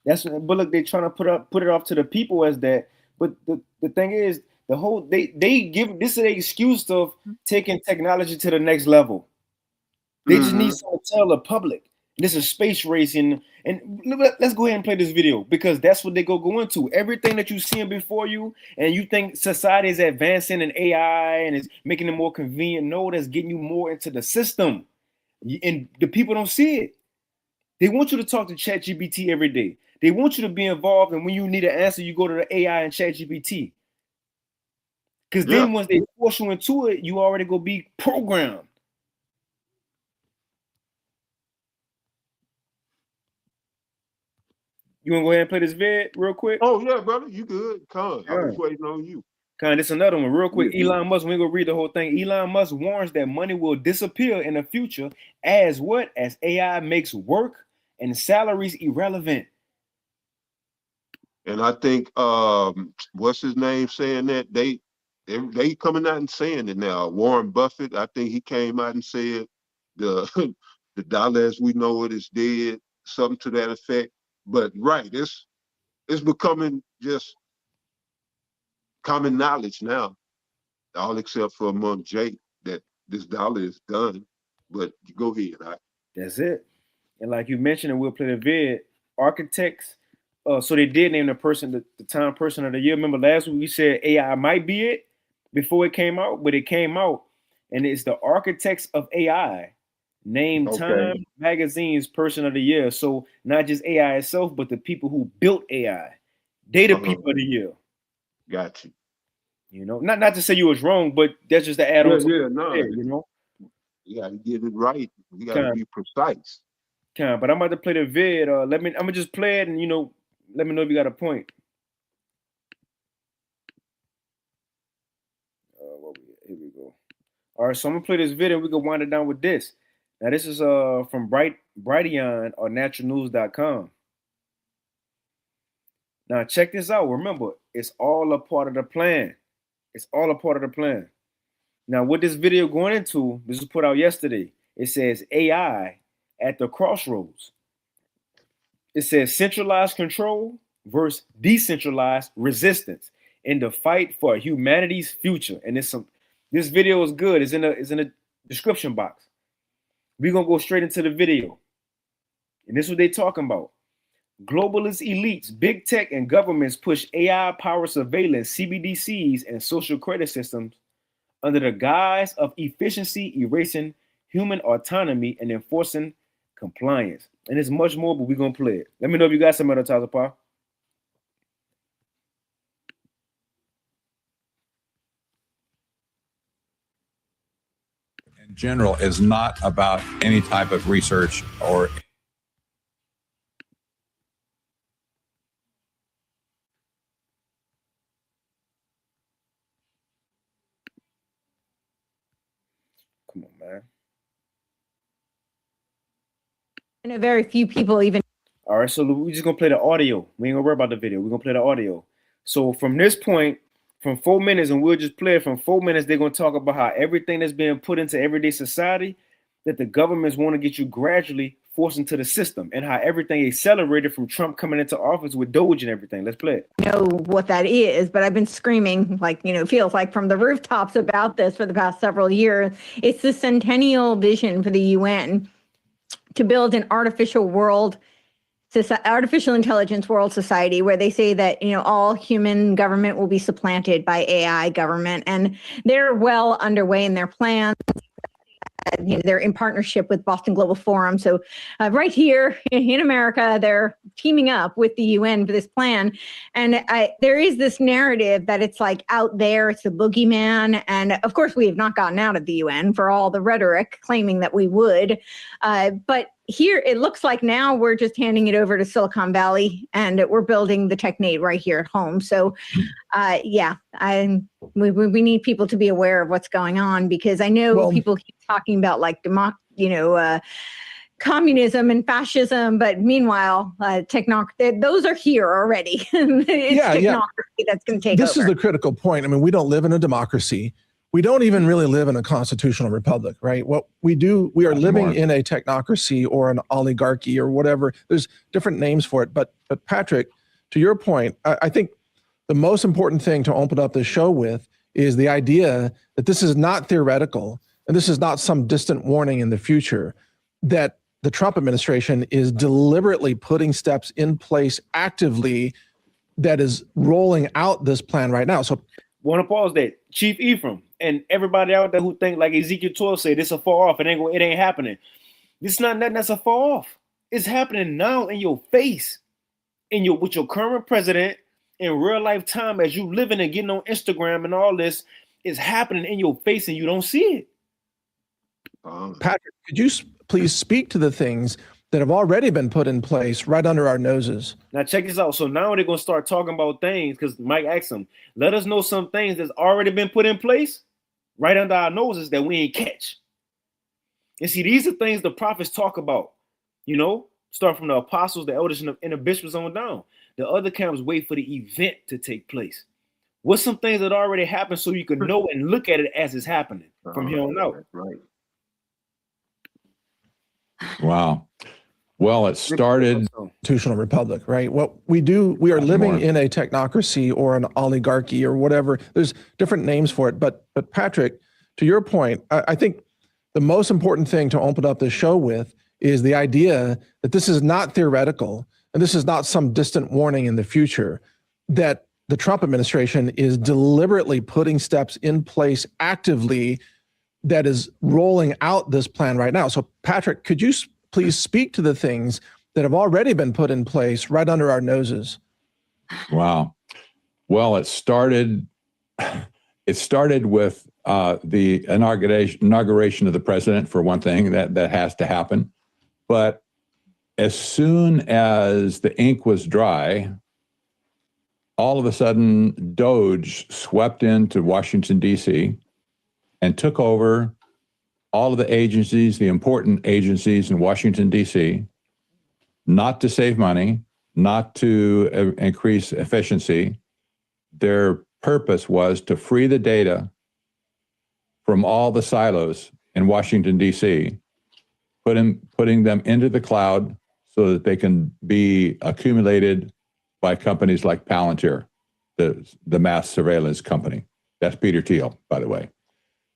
Speaker 1: But look, they're trying to put it off to the people as that. But the thing is, they give this is an excuse of taking technology to the next level. They just need to tell the public this is space racing. And let's go ahead and play this video, because that's what they go into. Everything that you're seeing before you, and you think society is advancing in AI and is making it more convenient. No, that's getting you more into the system. And the people don't see it. They want you to talk to ChatGPT every day. They want you to be involved, and when you need an answer, you go to the AI and ChatGPT. Because then once they force you into it, you already go be programmed. You want to go ahead and play this vid real quick?
Speaker 2: Oh, yeah, brother. You good. Come. I was waiting on you.
Speaker 1: This another one real quick. Yeah. Elon Musk, we ain't gonna read the whole thing. Elon Musk warns that money will disappear in the future as AI makes work and salaries irrelevant.
Speaker 2: And I think what's his name saying that? They coming out and saying it now. Warren Buffett, I think he came out and said the dollar as we know it is dead, something to that effect. But right, it's becoming just common knowledge now, all except for among Jake, that this dollar is done. But go ahead.
Speaker 1: That's it. And like you mentioned, and we'll play the vid, architects. So they did name the person, the Time Person of the Year. Remember last week we said AI might be it before it came out, but it came out, and it's the architects of AI named Time Magazine's Person of the Year. So not just AI itself, but the people who built AI. They the people of the year.
Speaker 2: Got you.
Speaker 1: Not to say you was wrong, but that's just the add-on.
Speaker 2: You got to get it right. You got to be precise.
Speaker 1: But I'm about to play the vid. I'm gonna just play it, and let me know if you got a point. Here we go. All right, so I'm gonna play this video. We can wind it down with this. Now, this is from Brighteon or naturalnews.com. Now, check this out. Remember, it's all a part of the plan. It's all a part of the plan. Now, what this video going into, this was put out yesterday. It says AI at the crossroads. It says centralized control versus decentralized resistance in the fight for humanity's future. And this video is good. It's in the description box. We're gonna go straight into the video. And this is what they're talking about. Globalist elites, big tech, and governments push AI-powered surveillance, CBDCs, and social credit systems under the guise of efficiency, erasing human autonomy and enforcing compliance. And there's much more, but we're going to play it. Let me know if you got some other Taza Pa.
Speaker 3: In general, is not about any type of research or
Speaker 1: come on, man.
Speaker 4: And very few people even.
Speaker 1: All right, so we're just gonna play the audio. We ain't gonna worry about the video. We're gonna play the audio. So from this point, from 4 minutes, and we'll just play it from 4 minutes, they're gonna talk about how everything that's being put into everyday society, that the governments want to get you gradually forced into the system and how everything accelerated from Trump coming into office with Doge and everything. Let's play it.
Speaker 4: Know what that is, but I've been screaming like, feels like from the rooftops about this for the past several years. It's the centennial vision for the UN to build an artificial intelligence world society where they say that, all human government will be supplanted by AI government. And they're well underway in their plans. They're in partnership with Boston Global Forum. So right here in America, they're teaming up with the UN for this plan. And there is this narrative that it's like out there, it's the boogeyman. And of course, we have not gotten out of the UN for all the rhetoric claiming that we would. But here, it looks like now we're just handing it over to Silicon Valley and we're building the TechNate right here at home. So we need people to be aware of what's going on, because I know people keep talking about like communism and fascism, but meanwhile, those are here already. It's technocracy that's going to take over.
Speaker 5: This is the critical point. I mean, we don't live in a democracy. We don't even really live in a constitutional republic, right? What we do, we are living in a technocracy or an oligarchy or whatever. There's different names for it. But Patrick, to your point, I think the most important thing to open up this show with is the idea that this is not theoretical and this is not some distant warning in the future, that the Trump administration is deliberately putting steps in place actively that is rolling out this plan right now. So
Speaker 1: want to pause there. Chief Ephraim and everybody out there who think like Ezekiel 12 say this a far off, it ain't happening. This is not nothing that's a far off. It's happening now in your face, with your current president in real life time as you living and getting on Instagram and all this is happening in your face and you don't see it.
Speaker 5: Patrick, could you please speak to the things that have already been put in place right under our noses?
Speaker 1: Now check this out. So now they're going to start talking about things because Mike asked them, let us know some things that's already been put in place right under our noses that we ain't catch. And see, these are things the prophets talk about, start from the apostles, the elders, and the bishops on down. The other camps wait for the event to take place. What's some things that already happened so you can know and look at it as it's happening from here on out?
Speaker 2: Right.
Speaker 3: Wow. Well, it started
Speaker 5: constitutional republic, right? What we do, we are living in a technocracy or an oligarchy or whatever. There's different names for it. But Patrick, to your point, I think the most important thing to open up this show with is the idea that this is not theoretical and this is not some distant warning in the future, that the Trump administration is deliberately putting steps in place actively that is rolling out this plan right now. So Patrick, could you please speak to the things that have already been put in place right under our noses?
Speaker 3: Wow. Well, it started with the inauguration of the president, for one thing, that has to happen. But as soon as the ink was dry, all of a sudden, Doge swept into Washington, D.C., and took over all of the agencies, the important agencies in Washington, D.C., not to save money, not to increase efficiency. Their purpose was to free the data from all the silos in Washington, D.C., putting them into the cloud so that they can be accumulated by companies like Palantir, the mass surveillance company. That's Peter Thiel, by the way.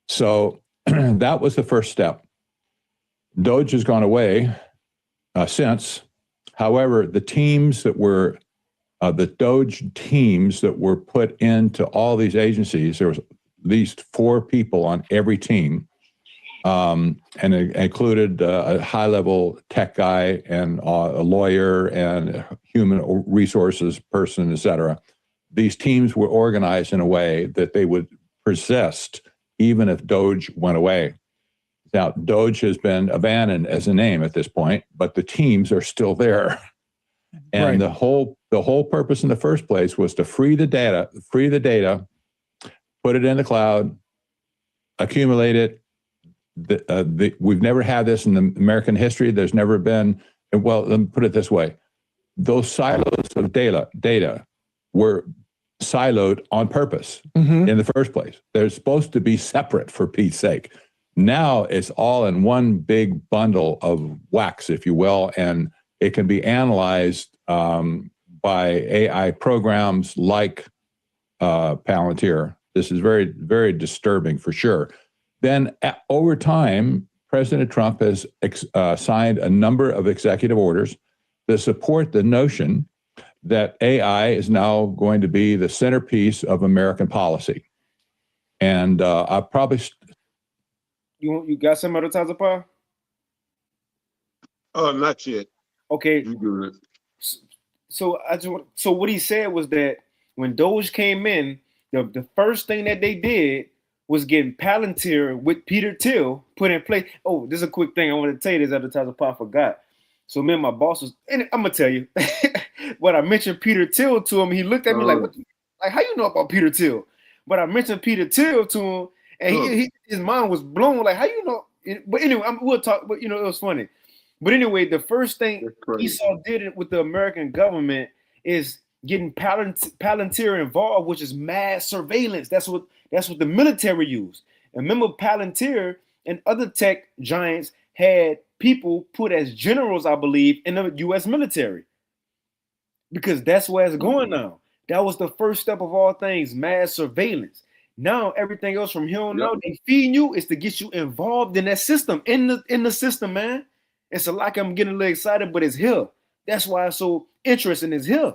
Speaker 3: So that was the first step. Doge has gone away since. However, the teams that were, the Doge teams that were put into all these agencies, there was at least 4 people on every team, and it included a high-level tech guy and a lawyer and a human resources person, et cetera. These teams were organized in a way that they would persist even if Doge went away. Now, Doge has been abandoned as a name at this point, but the teams are still there. And the whole purpose in the first place was to free the data, put it in the cloud, accumulate it. We've never had this in the American history. There's never been, well, let me put it this way. Those silos of data were siloed on purpose in the first place. They're supposed to be separate, for Pete's sake. Now it's all in one big bundle of wax, if you will, and it can be analyzed by AI programs like Palantir. This is very, very disturbing for sure. Then over time, President Trump has signed a number of executive orders that support the notion that AI is now going to be the centerpiece of American policy. And I probably...
Speaker 1: You got some other types of power?
Speaker 2: Not yet.
Speaker 1: Okay.
Speaker 2: You good.
Speaker 1: So so what he said was that when Doge came in, the first thing that they did was getting Palantir with Peter Thiel put in place. Oh, this is a quick thing I want to tell you. This other types of power I forgot. So me and my boss was, and I'm gonna tell you, when I mentioned Peter Thiel to him, he looked at me like, "What? Like, how you know about Peter Thiel?" But I mentioned Peter Thiel to him, and his mind was blown. Like, how you know? But anyway, we'll talk. But it was funny. But anyway, the first thing Esau did it with the American government is getting Palantir involved, which is mass surveillance. That's what the military used. And remember, Palantir and other tech giants had people put as generals, I believe, in the U.S. military, because that's where it's going now. That was the first step of all things, mass surveillance. Now everything else from here on out, they feeding you is to get you involved in that system, in the system, man. It's like I'm getting a little excited, but it's here. That's why it's so interesting. It's here.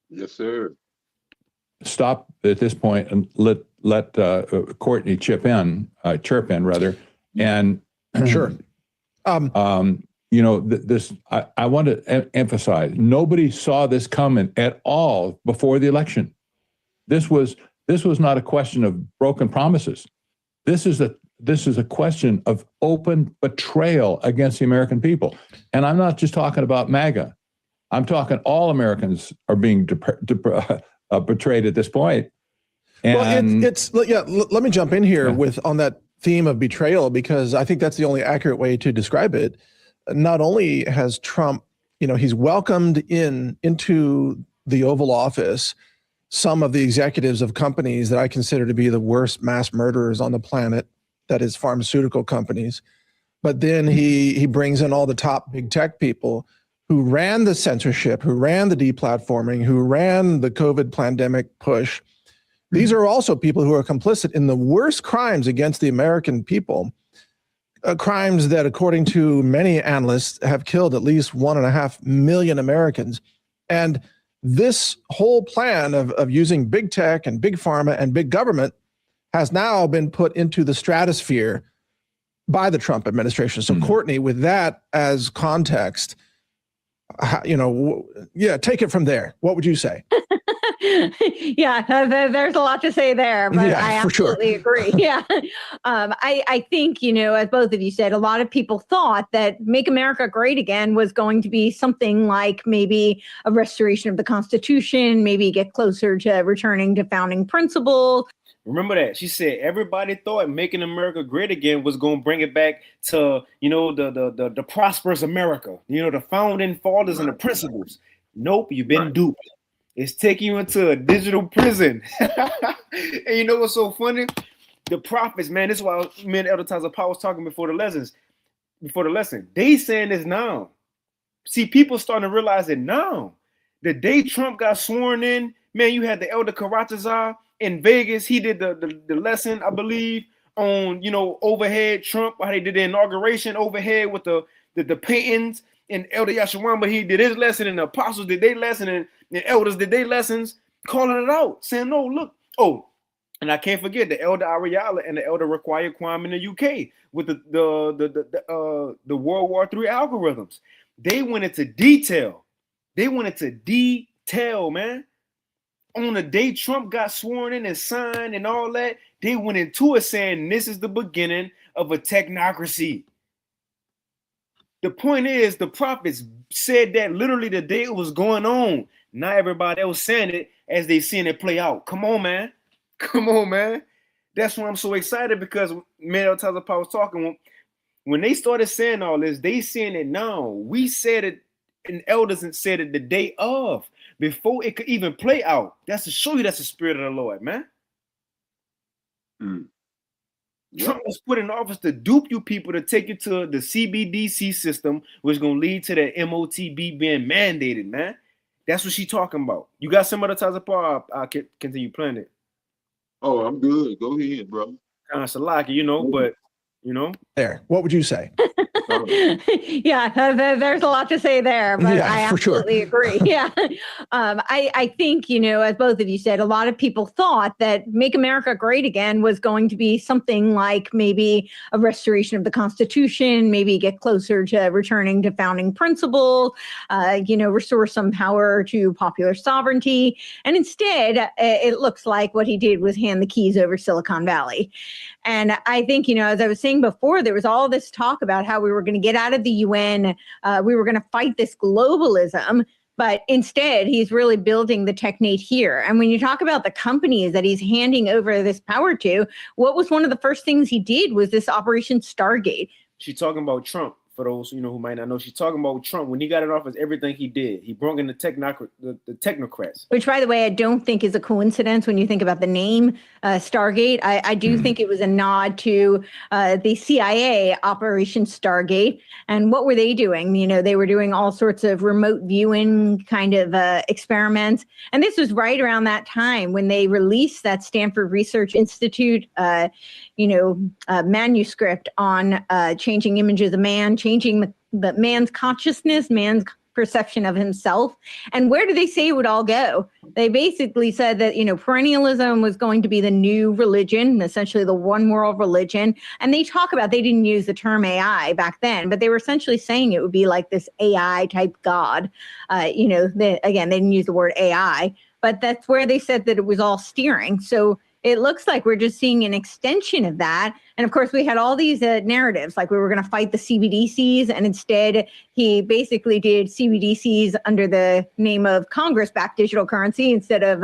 Speaker 2: Yes, sir.
Speaker 3: Stop at this point and let Courtney chirp in rather, and
Speaker 5: Sure.
Speaker 3: This I want to emphasize. Nobody saw this coming at all before the election. This was not a question of broken promises. This is a question of open betrayal against the American people. And I'm not just talking about MAGA. I'm talking all Americans are being betrayed at this point. And
Speaker 5: let me jump in here on that theme of betrayal, because I think that's the only accurate way to describe it. Not only has Trump, he's welcomed into the Oval Office some of the executives of companies that I consider to be the worst mass murderers on the planet, that is pharmaceutical companies. But then he brings in all the top big tech people who ran the censorship, who ran the deplatforming, who ran the COVID pandemic push. These are also people who are complicit in the worst crimes against the American people, crimes that, according to many analysts, have killed at least 1.5 million Americans. And this whole plan of using big tech and big pharma and big government has now been put into the stratosphere by the Trump administration. So, Courtney, with that as context, take it from there. What would you say?
Speaker 4: There's a lot to say there, but I absolutely agree. Yeah. I think, as both of you said, a lot of people thought that Make America Great Again was going to be something like maybe a restoration of the Constitution, maybe get closer to returning to founding principles.
Speaker 1: Remember that she said everybody thought Making America Great Again was going to bring it back to the prosperous America, the founding fathers and the principles. Nope, you've been duped. It's taking you into a digital prison. And you know what's so funny? The prophets, man. This is why me and Elder Tyler Powell was talking before the lesson. They saying this now. See, people starting to realize it now. The day Trump got sworn in, man, you had the Elder Karatazar in Vegas. He did the lesson, I believe, on overhead Trump. How they did the inauguration overhead with the paintings, and Elder Yashawamba, he did his lesson, and the apostles did their lesson, and the elders did their lessons, calling it out, saying, "No, look." Oh, and I can't forget the Elder Ariala and the Elder Require Kwame in the UK with the World War III algorithms. They went into detail. Man. On the day Trump got sworn in and signed and all that, they went into it saying this is the beginning of a technocracy. The point is, the prophets said that literally the day it was going on. Not everybody else saying it as they seeing it play out. Come on, man. That's why I'm so excited, because man, Tyler Powell was talking when they started saying all this, they saying it now. We said it, and elders said it the day of, before it could even play out. That's to show you that's the spirit of the Lord, man. Trump was put in office to dupe you people to take you to the CBDC system, which is gonna lead to the MOTB being mandated, man. That's what she talking about. You got some other ties of power? I'll continue playing it.
Speaker 2: Oh, I'm good. Go ahead, bro.
Speaker 1: Kind of salaki, you know, but you know.
Speaker 5: There. What would you say?
Speaker 4: Yeah, there's a lot to say there, but
Speaker 5: Yeah,
Speaker 4: I absolutely agree. Yeah. I think, you know, as both of you said, a lot of people thought that Make America Great Again was going to be something like maybe a restoration of the Constitution, maybe get closer to returning to founding principles, you know, restore some power to popular sovereignty. And instead, it looks like what he did was hand the keys over Silicon Valley. And I think, you know, as I was saying before, there was all this talk about how we were going to get out of the UN. We were going to fight this globalism. But instead, he's really building the technate here. And when you talk about the companies that he's handing over this power to, what was one of the first things he did was this Operation Stargate.
Speaker 1: She's talking about Trump. For those you know who might not know, she's talking about Trump. When he got in office, everything he did, he brought in the technocrats.
Speaker 4: Which, by the way, I don't think is a coincidence when you think about the name Stargate. I do think it was a nod to the CIA Operation Stargate. And what were they doing? You know, they were doing all sorts of remote viewing kind of experiments. And this was right around that time when they released that Stanford Research Institute, manuscript on changing images of man, changing the man's consciousness, man's perception of himself. And where did they say it would all go? They basically said that, you know, perennialism was going to be the new religion, essentially the one world religion. And they talk about, they didn't use the term AI back then, but they were essentially saying it would be like this AI type God. They didn't use the word AI, but that's where they said that it was all steering. So it looks like we're just seeing an extension of that. And of course, we had all these narratives, like we were going to fight the CBDCs. And instead, he basically did CBDCs under the name of Congress-backed digital currency instead of,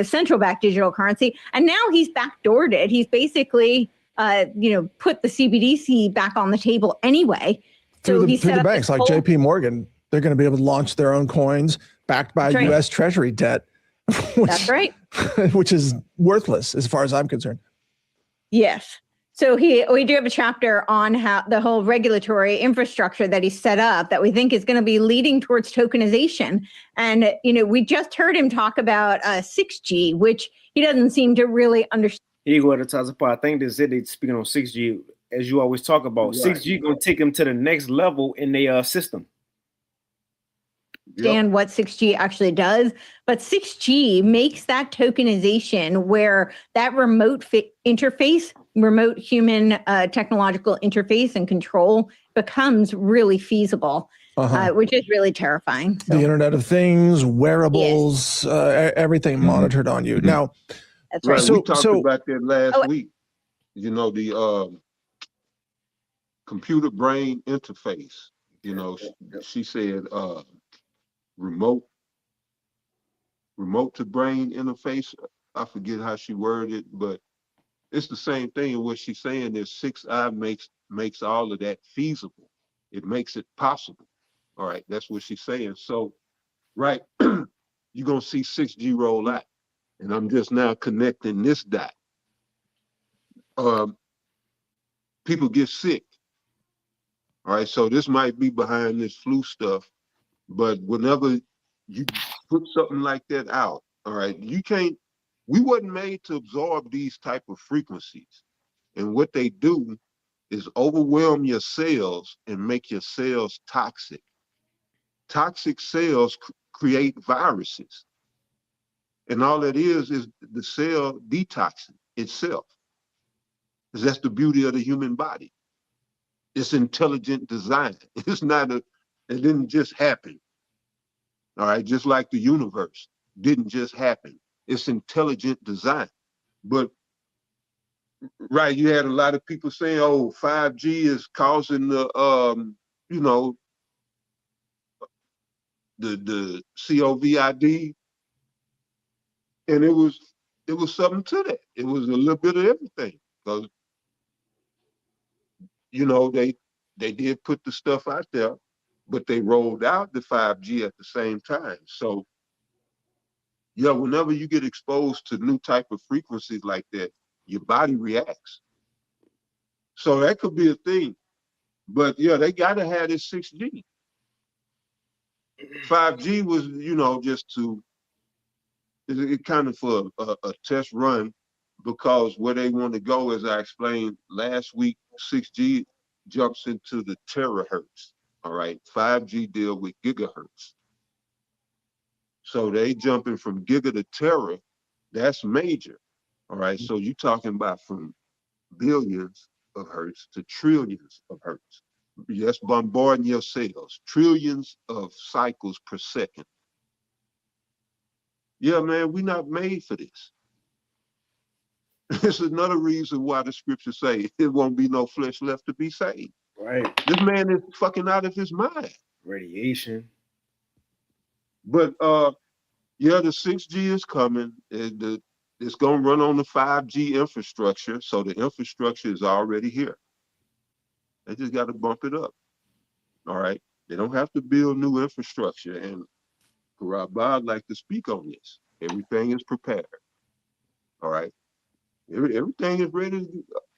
Speaker 4: central-backed digital currency. And now he's backdoored it. He's basically, put the CBDC back on the table anyway.
Speaker 5: Through the banks like JP Morgan, they're going to be able to launch their own coins backed by U.S. Treasury debt.
Speaker 4: That's right.
Speaker 5: Which is worthless as far as I'm concerned.
Speaker 4: Yes. So we do have a chapter on how the whole regulatory infrastructure that he set up that we think is going to be leading towards tokenization. And, you know, we just heard him talk about 6G, which he doesn't seem to really understand.
Speaker 1: Here you go at the Tazapa. I think they said they're speaking on 6G, as you always talk about. Right. 6G going to take them to the next level in their system.
Speaker 4: Understand what 6G actually does, but 6G makes that tokenization where that remote interface, remote human technological interface and control becomes really feasible, which is really terrifying. So.
Speaker 5: The Internet of Things, wearables, everything monitored on you. Now,
Speaker 4: that's right.
Speaker 2: We talked about that last week. You know, the computer brain interface. You know, she said. Remote to brain interface. I forget how she worded it, but it's the same thing. And what she's saying is 6i makes all of that feasible. It makes it possible. All right, that's what she's saying. So, right, you're gonna see 6G roll out, and I'm just now connecting this dot. People get sick. All right, so this might be behind this flu stuff. But whenever you put something like that out, all right, we wasn't made to absorb these type of frequencies. And what they do is overwhelm your cells and make your cells toxic. Toxic cells create viruses. And all that is the cell detoxing itself. Because that's the beauty of the human body. It's intelligent design. It didn't just happen. All right, just like the universe didn't just happen. It's intelligent design. But right, you had a lot of people saying, "Oh, 5G is causing the COVID," and it was something to that. It was a little bit of everything because they did put the stuff out there. But they rolled out the 5G at the same time. So, whenever you get exposed to new type of frequencies like that, your body reacts. So that could be a thing. But yeah, they got to have this 6G. 5G was, just to, it kind of for a test run, because where they want to go, as I explained last week, 6G jumps into the terahertz. All right. 5G deal with gigahertz. So they jumping from giga to tera. That's major. All right. So you're talking about from billions of hertz to trillions of hertz. Yes, bombarding your cells, trillions of cycles per second. Yeah, man, we're not made for this. It's another reason why the scriptures say it won't be no flesh left to be saved.
Speaker 1: Right.
Speaker 2: This man is fucking out of his mind.
Speaker 1: Radiation.
Speaker 2: But yeah, the 6G is coming. It's gonna run on the 5G infrastructure. So the infrastructure is already here. They just got to bump it up. All right. They don't have to build new infrastructure. And I'd like to speak on this. Everything is prepared. All right. Everything is ready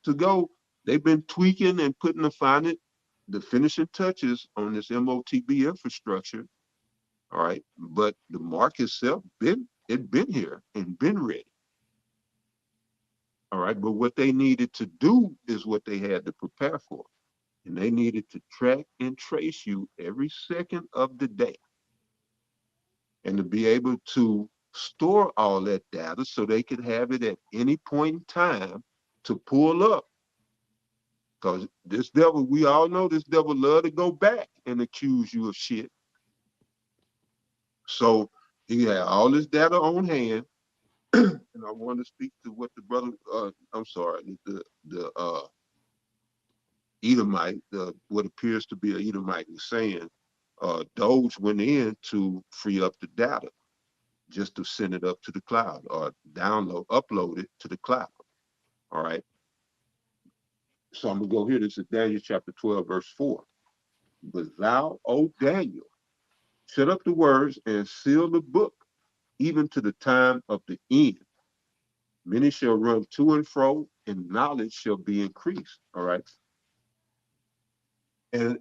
Speaker 2: to go. They've been tweaking and putting the finishing touches on this MOTB infrastructure. All right. But the mark itself been here and been ready. All right. But what they needed to do is what they had to prepare for. And they needed to track and trace you every second of the day. And to be able to store all that data so they could have it at any point in time to pull up. Because this devil, we all know this devil love to go back and accuse you of shit. So he had all this data on hand. And I want to speak to what the brother, the Edomite, what appears to be an Edomite, was saying. Doge went in to free up the data just to send it up to the cloud or upload it to the cloud. All right. So I'm going to go here. This is Daniel chapter 12, verse 4. But thou, O Daniel, shut up the words and seal the book, even to the time of the end. Many shall run to and fro, and knowledge shall be increased. All right. And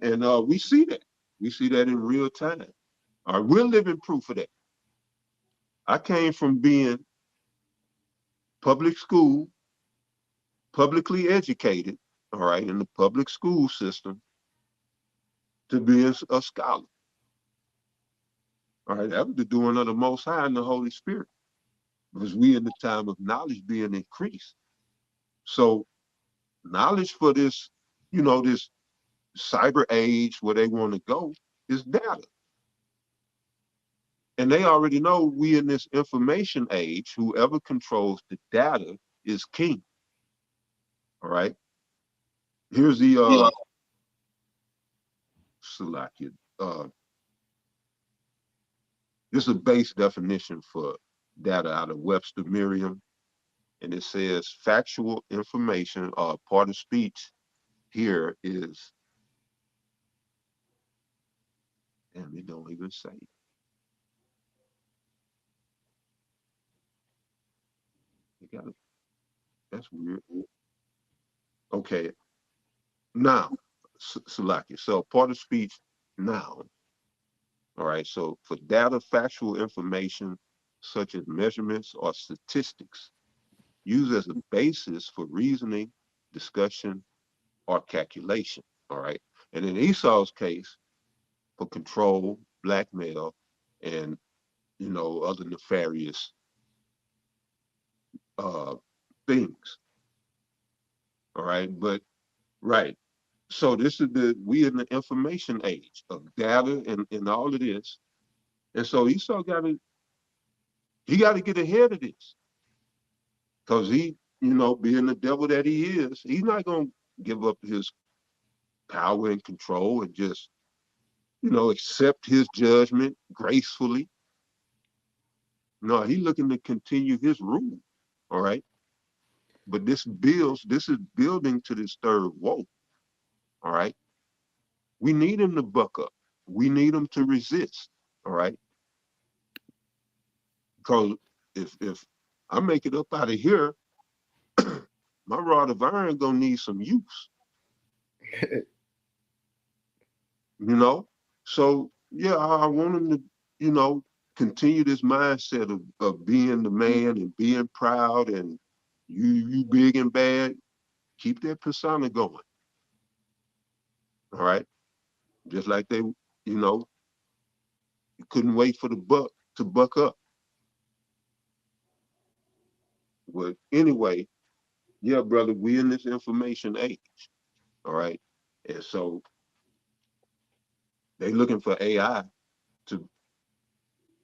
Speaker 2: we see that. We see that in real time. All right. We're living proof of that. I came from being public school, publicly educated, all right, in the public school system, to be a scholar. All right, that was the doing of the Most High and the Holy Spirit, because we in the time of knowledge being increased. So knowledge for this, this cyber age where they want to go is data. And they already know we in this information age, whoever controls the data is king. All right. Here's the Salakia. This is a base definition for data out of Webster Merriam. And it says factual information or part of speech here is, and they don't even say. They got it. That's weird. Okay. Now, Salakia. So part of speech, noun. All right. So for data, factual information, such as measurements or statistics, used as a basis for reasoning, discussion, or calculation. All right. And in Esau's case, for control, blackmail, and other nefarious things. All right. But right. So this is we in the information age of data and all of this. And so Esau got to get ahead of this. Because he, being the devil that he is, he's not gonna give up his power and control and just, accept his judgment gracefully. No, he's looking to continue his rule. All right. But this is building to this third woe. All right. We need him to buck up. We need him to resist. All right. Because if I make it up out of here, my rod of iron gonna need some use. You know? So yeah, I want them to, you know, continue this mindset of being the man and being proud and you big and bad. Keep that persona going. All right. Just like they, you know, couldn't wait for the buck to buck up. But anyway, yeah, brother, we in this information age. All right. And so they looking for AI to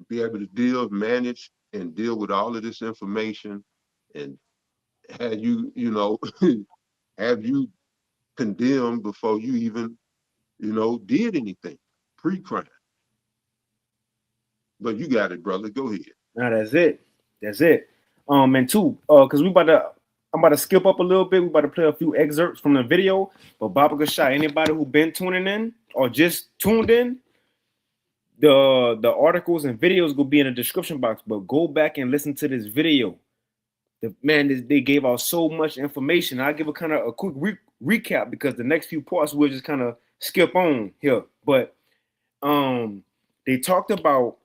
Speaker 2: be able to manage and deal with all of this information and have you, you know, have you condemned before you even, you know, did anything pre-crime. But you got it, brother. Go ahead.
Speaker 1: Now that's it. That's it. And two, because I'm about to skip up a little bit. We're about to play a few excerpts from the video. But Baba Gashai, anybody who been tuning in or just tuned in, the articles and videos will be in the description box. But go back and listen to this video. They gave out so much information. I'll give a quick recap because the next few parts we'll just kind of skip on here. But they talked about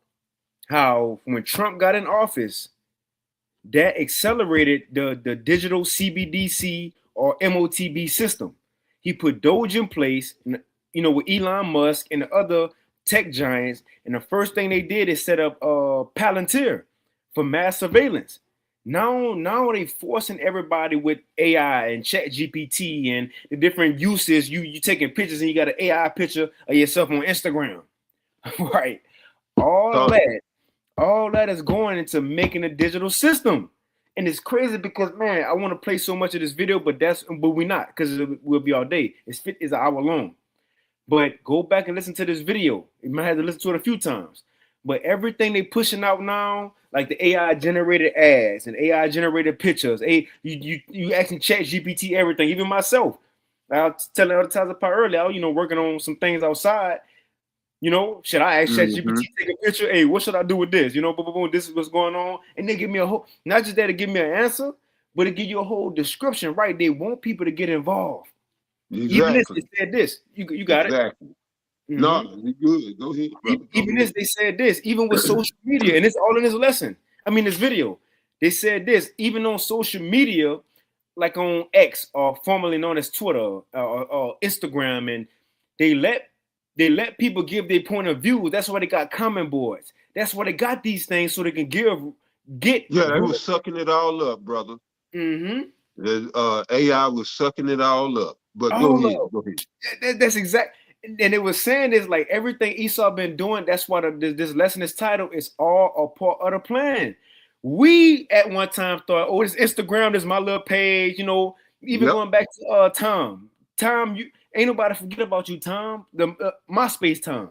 Speaker 1: how when Trump got in office, that accelerated the digital CBDC or MOTB system. He put Doge in place, you know, with Elon Musk and the other tech giants. And the first thing they did is set up Palantir for mass surveillance. Now they forcing everybody with AI and ChatGPT and the different uses. You taking pictures and you got an AI picture of yourself on Instagram, right? All that is going into making a digital system. And it's crazy because, man, I want to play so much of this video, but we're not, because we'll be all day. It's an hour long. But go back and listen to this video. You might have to listen to it a few times. But everything they pushing out now, like the AI generated ads and AI generated pictures, you asking ChatGPT everything, even myself. I was telling other times about earlier, I was, working on some things outside. Should I ask ChatGPT take a picture? Hey, what should I do with this? Boom, boom, boom, this is what's going on. And they give me a whole, not just that to give me an answer, but to give you a whole description, right? They want people to get involved.
Speaker 2: Exactly.
Speaker 1: Even if they said this, you got
Speaker 2: exactly.
Speaker 1: it.
Speaker 2: No, you good. Go ahead. Brother.
Speaker 1: Even this, they said this, even with social media, and it's all in this lesson. This video. They said this, even on social media, like on X, or formerly known as Twitter or Instagram, and they let people give their point of view. That's why they got comment boards. That's why they got these things so they can get.
Speaker 2: Yeah, they was sucking it all up, brother. The AI was sucking it all up. But go ahead.
Speaker 1: That's exact. And it was saying this, like everything Esau been doing. That's why this lesson is titled. It's all a part of the plan. We at one time thought, oh, this Instagram is my little page. Even going back to Tom. Tom, you ain't nobody forget about you, Tom. The MySpace Tom.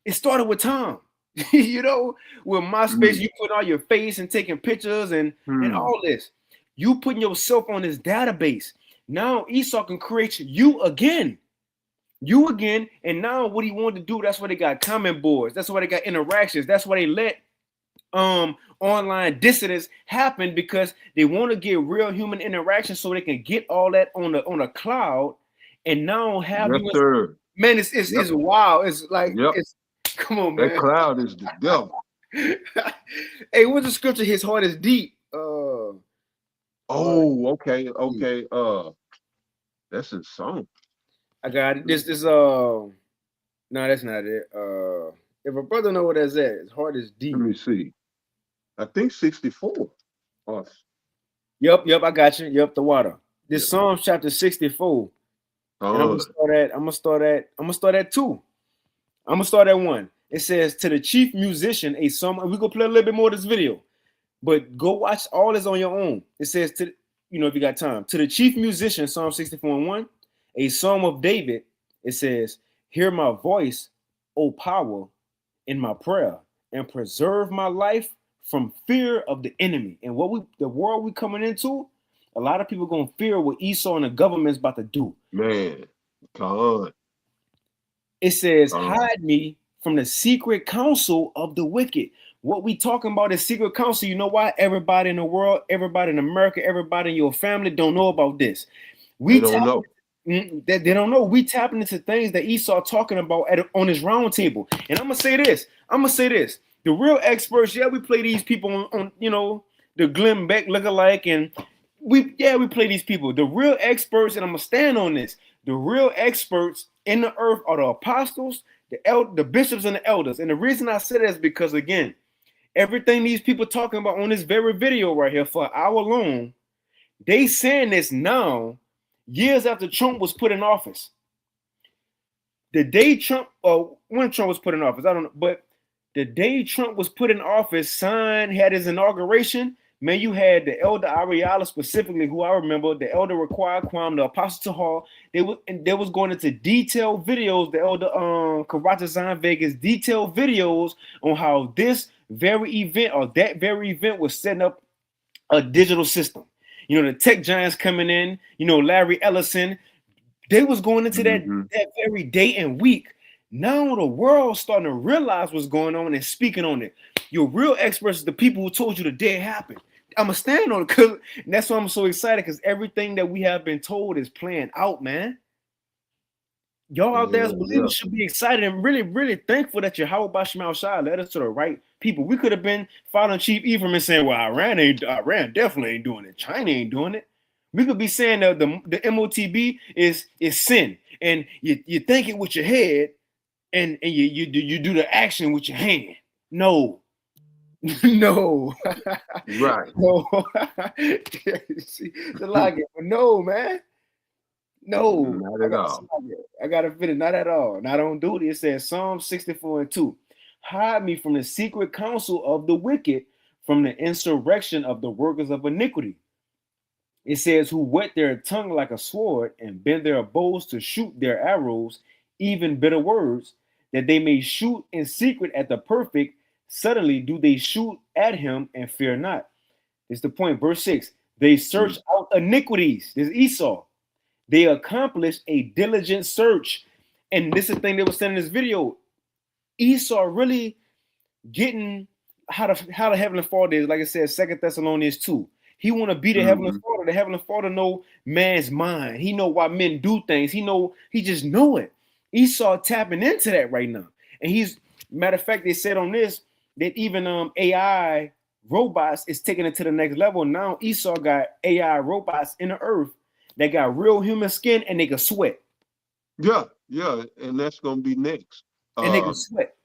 Speaker 1: It started with Tom. With MySpace, you put all your face and taking pictures and all this. You putting yourself on this database. Now Esau can create you again. And now what he wanted to do, that's why they got comment boards. That's why they got interactions. That's why they let online dissidents happen, because they want to get real human interaction so they can get all that on a cloud and now have man, it's wild. It's like come on, man.
Speaker 2: That cloud is the devil.
Speaker 1: Hey, what's the scripture? His heart is deep.
Speaker 2: Okay. That's in Psalm.
Speaker 1: I got it. No, that's not it. If a brother know what that's at, his heart is deep.
Speaker 2: Let me see. I think 64.
Speaker 1: Yep, I got you. Yep, the water. This Psalms chapter 64. And I'm gonna start at 2. I'm gonna start at 1. It says, to the chief musician, a psalm. And we're gonna play a little bit more of this video, but go watch all this on your own. It says if you got time, to the chief musician, Psalm 64:1. A psalm of David, it says, hear my voice, O power, in my prayer, and preserve my life from fear of the enemy. And the world we coming into, a lot of people gonna fear what Esau and the government's about to do.
Speaker 2: Man, come on.
Speaker 1: It says, hide me from the secret counsel of the wicked. What we talking about is secret counsel. You know why? Everybody in the world, everybody in America, everybody in your family don't know about this.
Speaker 2: We don't know.
Speaker 1: They don't know. We tapping into things that Esau talking about on his round table. And I'm gonna say this. The real experts, yeah, we play these people on the Glenn Beck lookalike, and we play these people. The real experts, and I'm gonna stand on this. The real experts in the earth are the apostles, the bishops, and the elders. And the reason I say that is because, again, everything these people talking about on this very video right here for an hour long, they saying this now, years after Trump was put in office. The day Trump, when Trump was put in office, I don't know, but the day Trump was put in office, had his inauguration, man, you had the Elder Ariala specifically, who I remember, the Elder Required Kwam, the Apostle Tahal. They was going into detailed videos, the Elder Karatazan Vegas, detailed videos on how this very event or that very event was setting up a digital system. The tech giants coming in, Larry Ellison, they was going into that very day and week. Now the world's starting to realize what's going on and speaking on it. Your real experts are the people who told you the day it happened. I'm going to stand on it, and that's why I'm so excited, because everything that we have been told is playing out, man. Y'all out there as believers should be excited and really, really thankful that Yahweh Basham Shai led us to the right people. We could have been following Chief Ephraim and saying, well, Iran definitely ain't doing it. China ain't doing it. We could be saying that the MOTB is sin, and you think it with your head, and you do the action with your hand. No. No.
Speaker 2: Right.
Speaker 1: No. See, the logic. No, man. No.
Speaker 2: Not at all.
Speaker 1: I gotta finish. Not at all. Not on duty. It says Psalm 64:2. Hide me from the secret counsel of the wicked, from the insurrection of the workers of iniquity. It says, who whet their tongue like a sword and bend their bows to shoot their arrows, even bitter words, that they may shoot in secret at the perfect. Suddenly do they shoot at him and fear not. It's the point. Verse 6. They search out iniquities. This is Esau. They accomplish a diligent search. And this is the thing they were saying in this video. Esau really getting how the Heavenly Father is. Like I said, 2 Thessalonians 2. He want to be the Heavenly Father. The Heavenly Father know man's mind. He know why men do things. He just know it. Esau tapping into that right now. And matter of fact, they said on this that even AI robots is taking it to the next level. Now Esau got AI robots in the earth that got real human skin and they can sweat.
Speaker 2: Yeah, and that's gonna be next.
Speaker 1: And they can sweat.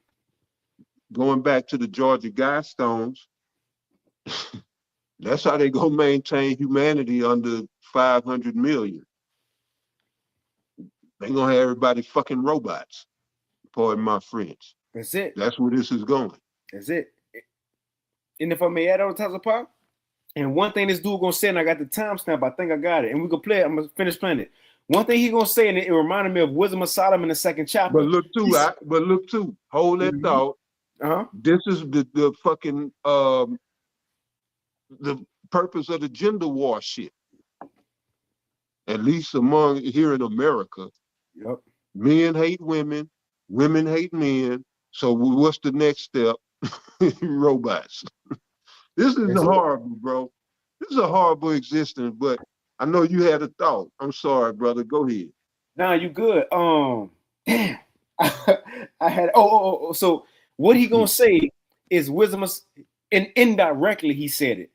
Speaker 2: Going back to the Georgia Guidestones, that's how they gonna maintain humanity under 500 million. They gonna have everybody fucking robots. Pardon my French.
Speaker 1: That's it.
Speaker 2: That's where this is going.
Speaker 1: That's it. And if I may add on top of pop, and one thing this dude gonna say, and I got the timestamp, I think I got it, and we can play it. I'm gonna finish playing it. One thing he gonna say, and it reminded me of Wisdom of Solomon, the 2nd chapter.
Speaker 2: But look too, hold that thought. This is the fucking the purpose of the gender war shit. At least among here in America.
Speaker 1: Yep. Men
Speaker 2: hate women, women hate men. So what's the next step? Robots. This is horrible, bro. This is a horrible existence, but I know you had a thought. I'm sorry, brother. Go ahead.
Speaker 1: Nah, you good. Damn. I had so what he gonna say is wisdom and indirectly he said it.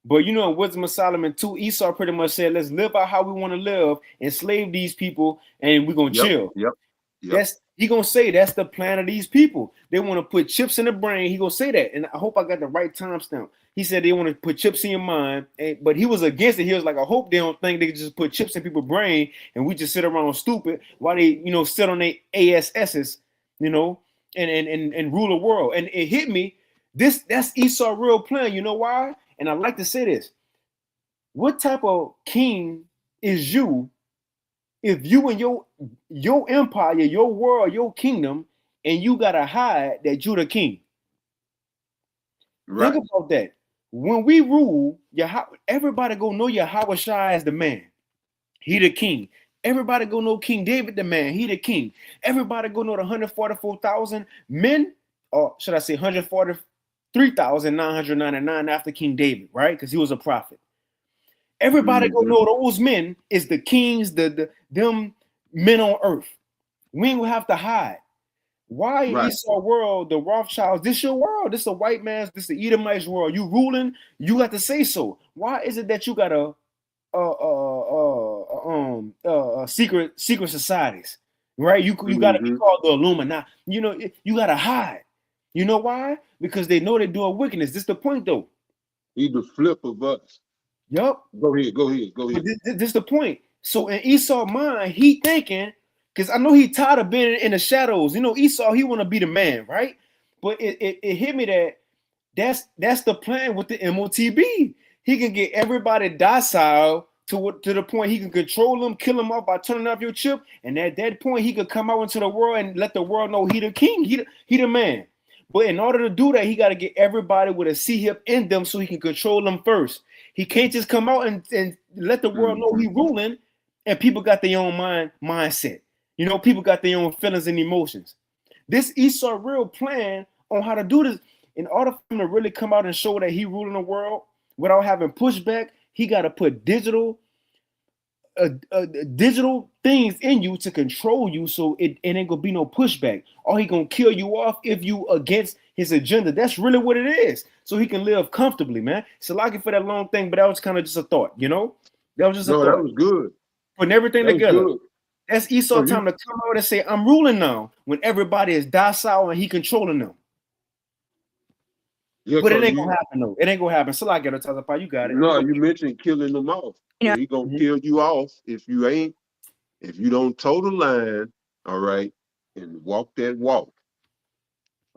Speaker 1: But in Wisdom of Solomon 2, Esau pretty much said, let's live out how we want to live, enslave these people, and we're gonna chill.
Speaker 2: Yep.
Speaker 1: He gonna say that's the plan of these people. They want to put chips in the brain. He gonna say that, and I hope I got the right timestamp. He said they want to put chips in your mind, but he was against it. He was like, I hope they don't think they can just put chips in people's brain and we just sit around stupid while they, sit on their ASSs, and rule the world. And it hit me. That's Esau real plan. You know why? And I like to say this. What type of king is you if you and your empire, your world, your kingdom, and you gotta hide that you're the king? Right. Think about that. When we rule, everybody go know Yahweh Shai as the man. He the king. Everybody go know King David the man. He the king. Everybody go know the 144,000 men, or should I say 143,999 after King David, right? Because he was a prophet. Everybody gonna know those men is the kings, them men on earth. We ain't gonna have to hide. Why in
Speaker 2: Right.
Speaker 1: Esau world, the Rothschilds, this your world, this a white man's, this the Edomite's world. You ruling, you got to say so. Why is it that you got secret societies, right? You got to be called the Illuminati. You know, you got to hide. You know why? Because they know they're doing wickedness. This is the point, though.
Speaker 2: He the flip of us.
Speaker 1: Yup.
Speaker 2: Go ahead.
Speaker 1: But this is the point. So in Esau's mind, he thinking, because I know he tired of being in the shadows. You know, Esau, he want to be the man, right? But it hit me that that's the plan with the MOTB. He can get everybody docile to the point he can control them, kill them off by turning off your chip, and at that point he could come out into the world and let the world know he the king, he the man. But in order to do that, he got to get everybody with a C-hip in them so he can control them first. He can't just come out and let the world know he ruling, and people got their own mindset. You know, people got their own feelings and emotions. This Esau real plan on how to do this, in order for him to really come out and show that he ruling the world without having pushback, he got to put digital things in you to control you, so it ain't gonna be no pushback, or he gonna kill you off if you against his agenda. That's really what it is, so he can live comfortably, man. So like it for that long thing, but that was kind of just a thought, you know. That was just a thought.
Speaker 2: That was good.
Speaker 1: Putting everything together. That's Esau time to come out and say, I'm ruling now, when everybody is docile and he controlling them. Yeah, but it ain't gonna happen though. It ain't gonna happen. So like you got it.
Speaker 2: No, you mentioned killing them off. Yeah. He gonna kill you off if you don't toe the line, all right, and walk that walk.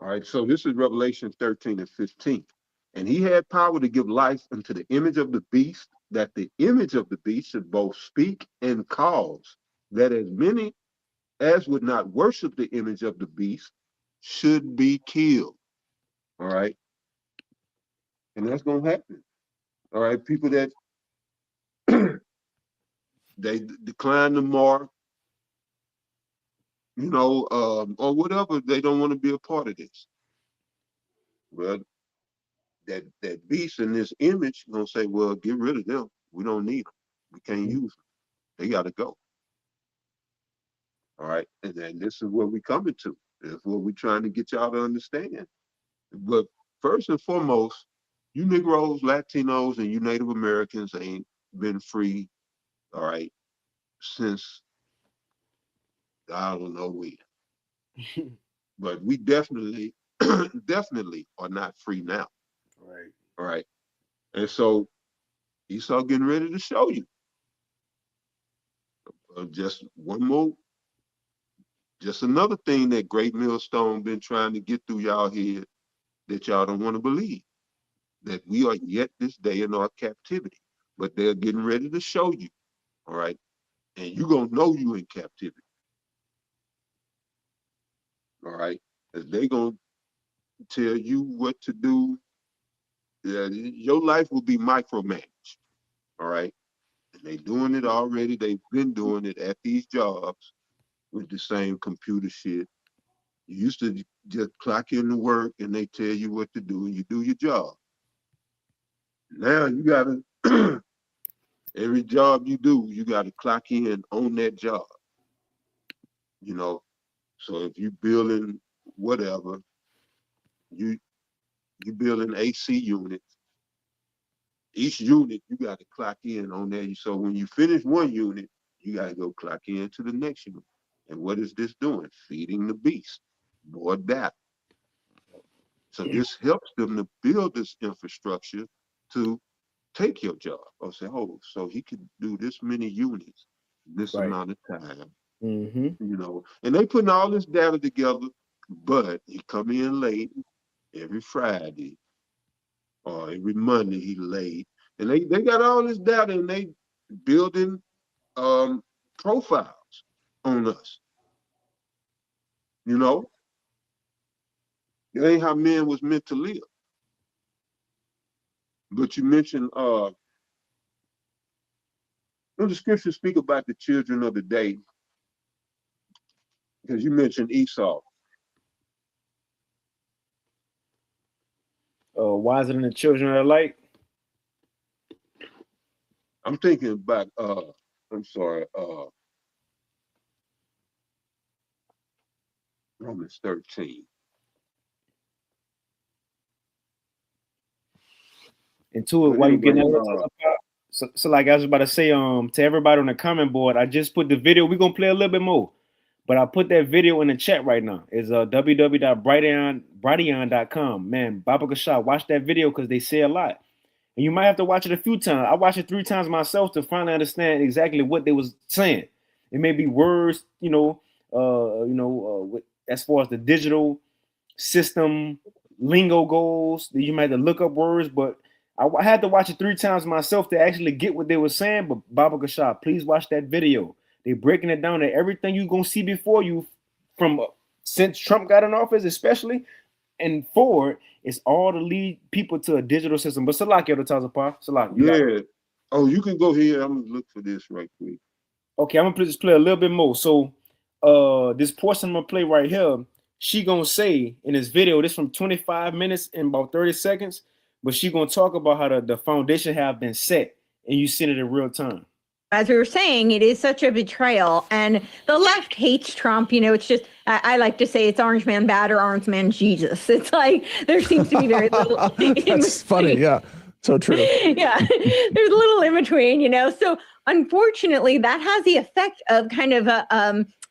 Speaker 2: All right, so this is Revelation 13 and 15. And he had power to give life unto the image of the beast, that the image of the beast should both speak and cause that as many as would not worship the image of the beast should be killed. All right. And that's going to happen. All right. People that they decline the mark, you know, or whatever, they don't want to be a part of this. Well, that beast in this image going to say, well, get rid of them. We don't need them. We can't use them. They got to go. All right. And then this is what we coming to. This is what we're trying to get y'all to understand. But first and foremost, you Negroes, Latinos, and you Native Americans ain't been free, all right, since I don't know when. But we definitely are not free now.
Speaker 1: Right.
Speaker 2: All right. And so Esau getting ready to show you. Just another thing that Great Millstone been trying to get through y'all head that y'all don't want to believe. That we are yet this day in our captivity, but they're getting ready to show you, all right? And you're going to know you in captivity, all right? As they going to tell you what to do. Your life will be micromanaged, all right? And they doing it already. They've been doing it at these jobs with the same computer shit. You used to just clock in to work and they tell you what to do and you do your job. Now you got to, every job you do, you got to clock in on that job. You know, so if you building whatever, you building AC units, each unit you got to clock in on that. So when you finish one unit, you got to go clock in to the next unit. And what is this doing? Feeding the beast, more data. So this helps them to build this infrastructure to take your job or say, oh, so he can do this many units, this amount of time. You know, and they putting all this data together, but he come in late every Friday or every Monday he late. And they got all this data and they building profiles on us. You know? It ain't how men was meant to live. But you mentioned the scriptures speak about the children of the day, because you mentioned Esau.
Speaker 1: Wiser than the children of the light.
Speaker 2: I'm thinking back, I'm sorry, Romans 13.
Speaker 1: And to it,
Speaker 2: But
Speaker 1: while you getting
Speaker 2: anyway,
Speaker 1: that, so like I was about to say, to everybody on the comment board, I just put the video. We're gonna play a little bit more, but I put that video in the chat right now. It's www.brighteon.com. Man, Baba Kashab, watch that video because they say a lot. And you might have to watch it a few times. I watched it 3 times myself to finally understand exactly what they was saying. It may be words, as far as the digital system lingo goes, you might have to look up words, but I had to watch it 3 times myself to actually get what they were saying. But Baba Kashab, please watch that video. They're breaking it down, and everything you're gonna see before you from since Trump got in office, especially and forward, is all to lead people to a digital system. But Salaki the Tazapar, Salaki.
Speaker 2: yeah. Oh, you can go here. I'm gonna look for this right quick.
Speaker 1: Okay, I'm gonna just play a little bit more. So this portion I'm gonna play right here, she gonna say in this video, this from 25 minutes and about 30 seconds, but she gonna talk about how the foundation have been set and you seen it in real time.
Speaker 4: As we were saying, it is such a betrayal, and the left hates Trump. It's just, I like to say it's Orange Man bad or Orange Man Jesus. It's like there seems to be very little.
Speaker 5: That's funny. Yeah, so true.
Speaker 4: Yeah, there's a little in between, So unfortunately, that has the effect of kind of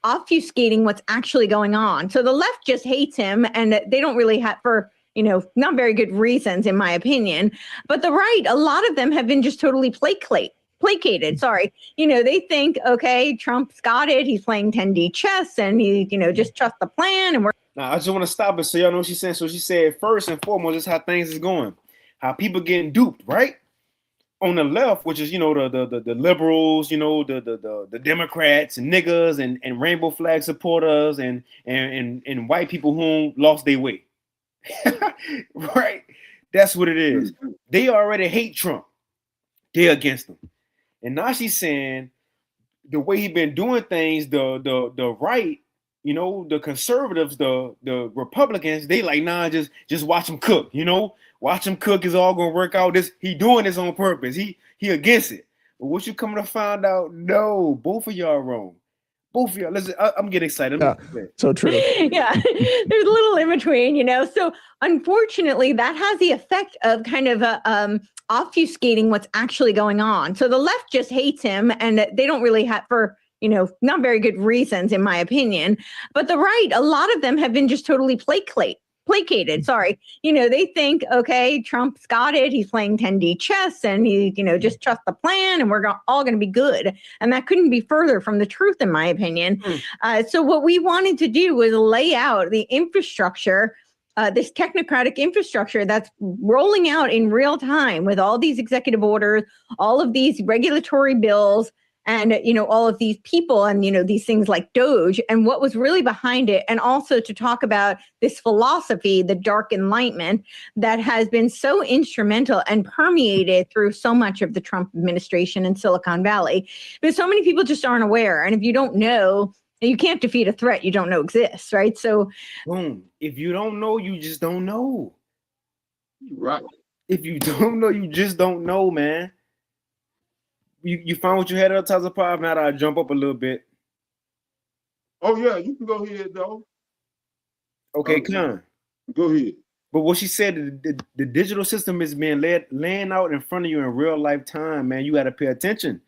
Speaker 4: obfuscating what's actually going on. So the left just hates him, and they don't really have for not very good reasons, in my opinion. But the right, a lot of them have been just totally placated. They think, okay, Trump's got it. He's playing 10D chess, and he, just trust the plan. And we're
Speaker 1: now I just want to stop it so y'all know what she's saying. So she said, first and foremost, this is how things is going, how people getting duped, right? On the left, which is the liberals, the Democrats and niggas and rainbow flag supporters and white people who lost their way. Right? That's what it is. They already hate Trump. They're against him. And now she's saying the way he been doing things, the right, the conservatives, the Republicans, they like, nah, just watch him cook, watch him cook is all gonna work out. He doing this on purpose. He against it. But what you coming to find out? No, both of y'all wrong. Both of y'all. Listen, I'm getting excited.
Speaker 5: So true.
Speaker 4: Yeah, there's a little in between, So unfortunately, that has the effect of kind of obfuscating what's actually going on. So the left just hates him, and they don't really have for not very good reasons, in my opinion. But the right, a lot of them have been just totally placated. They think, okay, Trump's got it. He's playing 10D chess, and he, just trust the plan, and we're all going to be good. And that couldn't be further from the truth, in my opinion. So what we wanted to do was lay out the infrastructure, this technocratic infrastructure that's rolling out in real time with all these executive orders, all of these regulatory bills, and, all of these people and, these things like Doge and what was really behind it. And also to talk about this philosophy, the dark enlightenment, that has been so instrumental and permeated through so much of the Trump administration in Silicon Valley. But so many people just aren't aware. And if you don't know, you can't defeat a threat you don't know exists, right? So,
Speaker 1: boom. If you don't know, you just don't know.
Speaker 2: Right.
Speaker 1: If you don't know, you just don't know, man. You found what you had at the top. Now that I jump up a little bit.
Speaker 2: Oh yeah, you can go ahead though.
Speaker 1: Okay, Con.
Speaker 2: Go ahead.
Speaker 1: But what she said, the digital system is being laying out in front of you in real life time, man. You got to pay attention.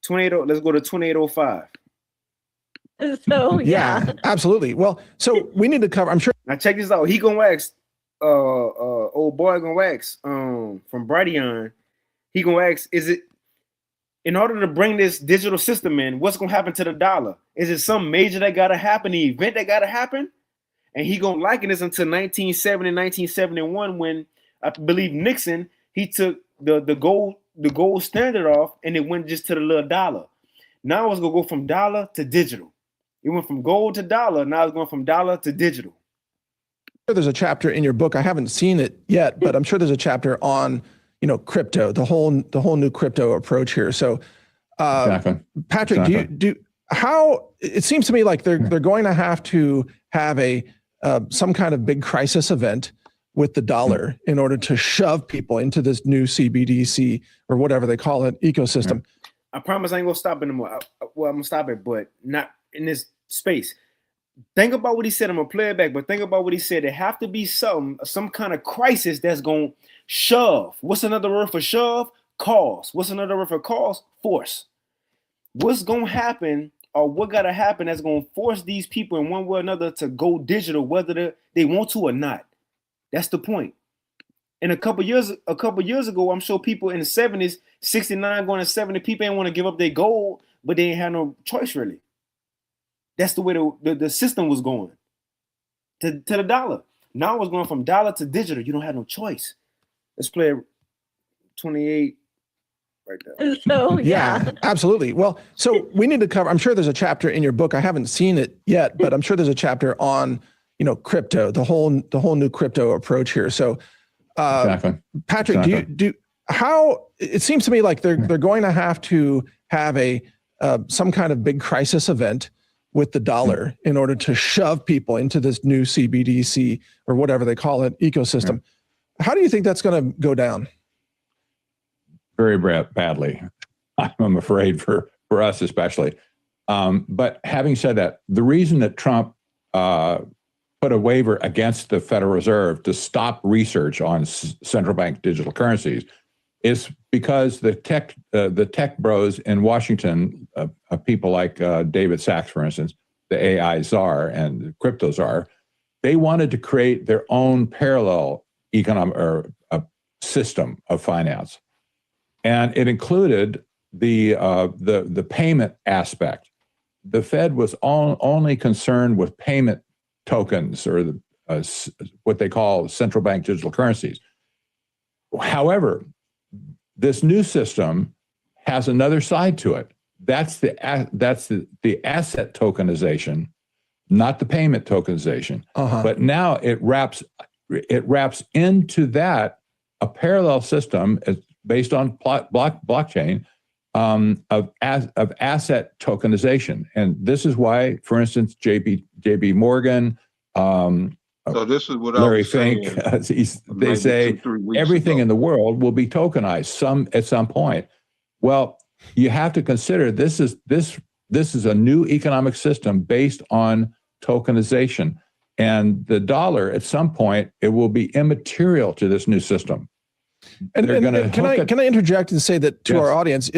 Speaker 1: 28. Let's go to 2805.
Speaker 4: So yeah,
Speaker 5: absolutely. Well, so we need to cover. I'm sure.
Speaker 1: Now check this out. He gonna wax. Old boy gonna wax. From Brighteon. He gonna ask, is it in order to bring this digital system in? What's gonna happen to the dollar? Is it some major that gotta happen? The event that gotta happen? And he gonna liken this until 1970, 1971, when I believe Nixon, he took the gold standard off, and it went just to the little dollar. Now it's gonna go from dollar to digital. It went from gold to dollar. Now it's going from dollar to digital.
Speaker 5: There's a chapter in your book. I haven't seen it yet, but I'm sure there's a chapter on, crypto, the whole new crypto approach here. So,
Speaker 3: exactly.
Speaker 5: Patrick,
Speaker 3: exactly.
Speaker 5: How it seems to me like they're going to have a some kind of big crisis event with the dollar in order to shove people into this new CBDC or whatever they call it ecosystem.
Speaker 1: I promise I ain't gonna stop anymore. Well, I'm gonna stop it, but not in this space. Think about what he said. I'm gonna play it back, but think about what he said. There have to be some kind of crisis that's gonna shove. What's another word for shove? Cause. What's another word for cause? Force. What's gonna happen, or what gotta happen that's gonna force these people in one way or another to go digital, whether they want to or not. That's the point. And a couple years ago, I'm sure people in the 70s, 69 going to 70, people ain't want to give up their gold, but they ain't have no choice really. That's the way the system was going to the dollar. Now it's going from dollar to digital. You don't have no choice. Let's play 28 right there.
Speaker 4: So
Speaker 5: Yeah, absolutely. Well, so we need to cover, I'm sure there's a chapter in your book. I haven't seen it yet, but I'm sure there's a chapter on, crypto, the whole new crypto approach here. So
Speaker 3: Exactly.
Speaker 5: Patrick, how it seems to me like they're going to have a some kind of big crisis event with the dollar in order to shove people into this new CBDC or whatever they call it ecosystem. How do you think that's going to go down?
Speaker 3: Very badly, I'm afraid for us especially. But having said that, the reason that Trump put a waiver against the Federal Reserve to stop research on central bank digital currencies is because the tech bros in Washington, people like David Sachs, for instance, the AI czar and the crypto czar, they wanted to create their own parallel economic or system of finance, and it included the payment aspect. The Fed was only concerned with payment tokens or what they call central bank digital currencies. However, this new system has another side to it. That's the asset tokenization, not the payment tokenization. But now it wraps into that a parallel system based on blockchain of asset tokenization. And this is why, for instance, JP Morgan,
Speaker 2: so this is what
Speaker 3: Larry
Speaker 2: I was
Speaker 3: Fink, they say everything in the world will be tokenized at some point. Well, you have to consider this is a new economic system based on tokenization, and the dollar at some point it will be immaterial to this new system.
Speaker 5: And can I interject and say that to
Speaker 3: Yes.
Speaker 5: our audience,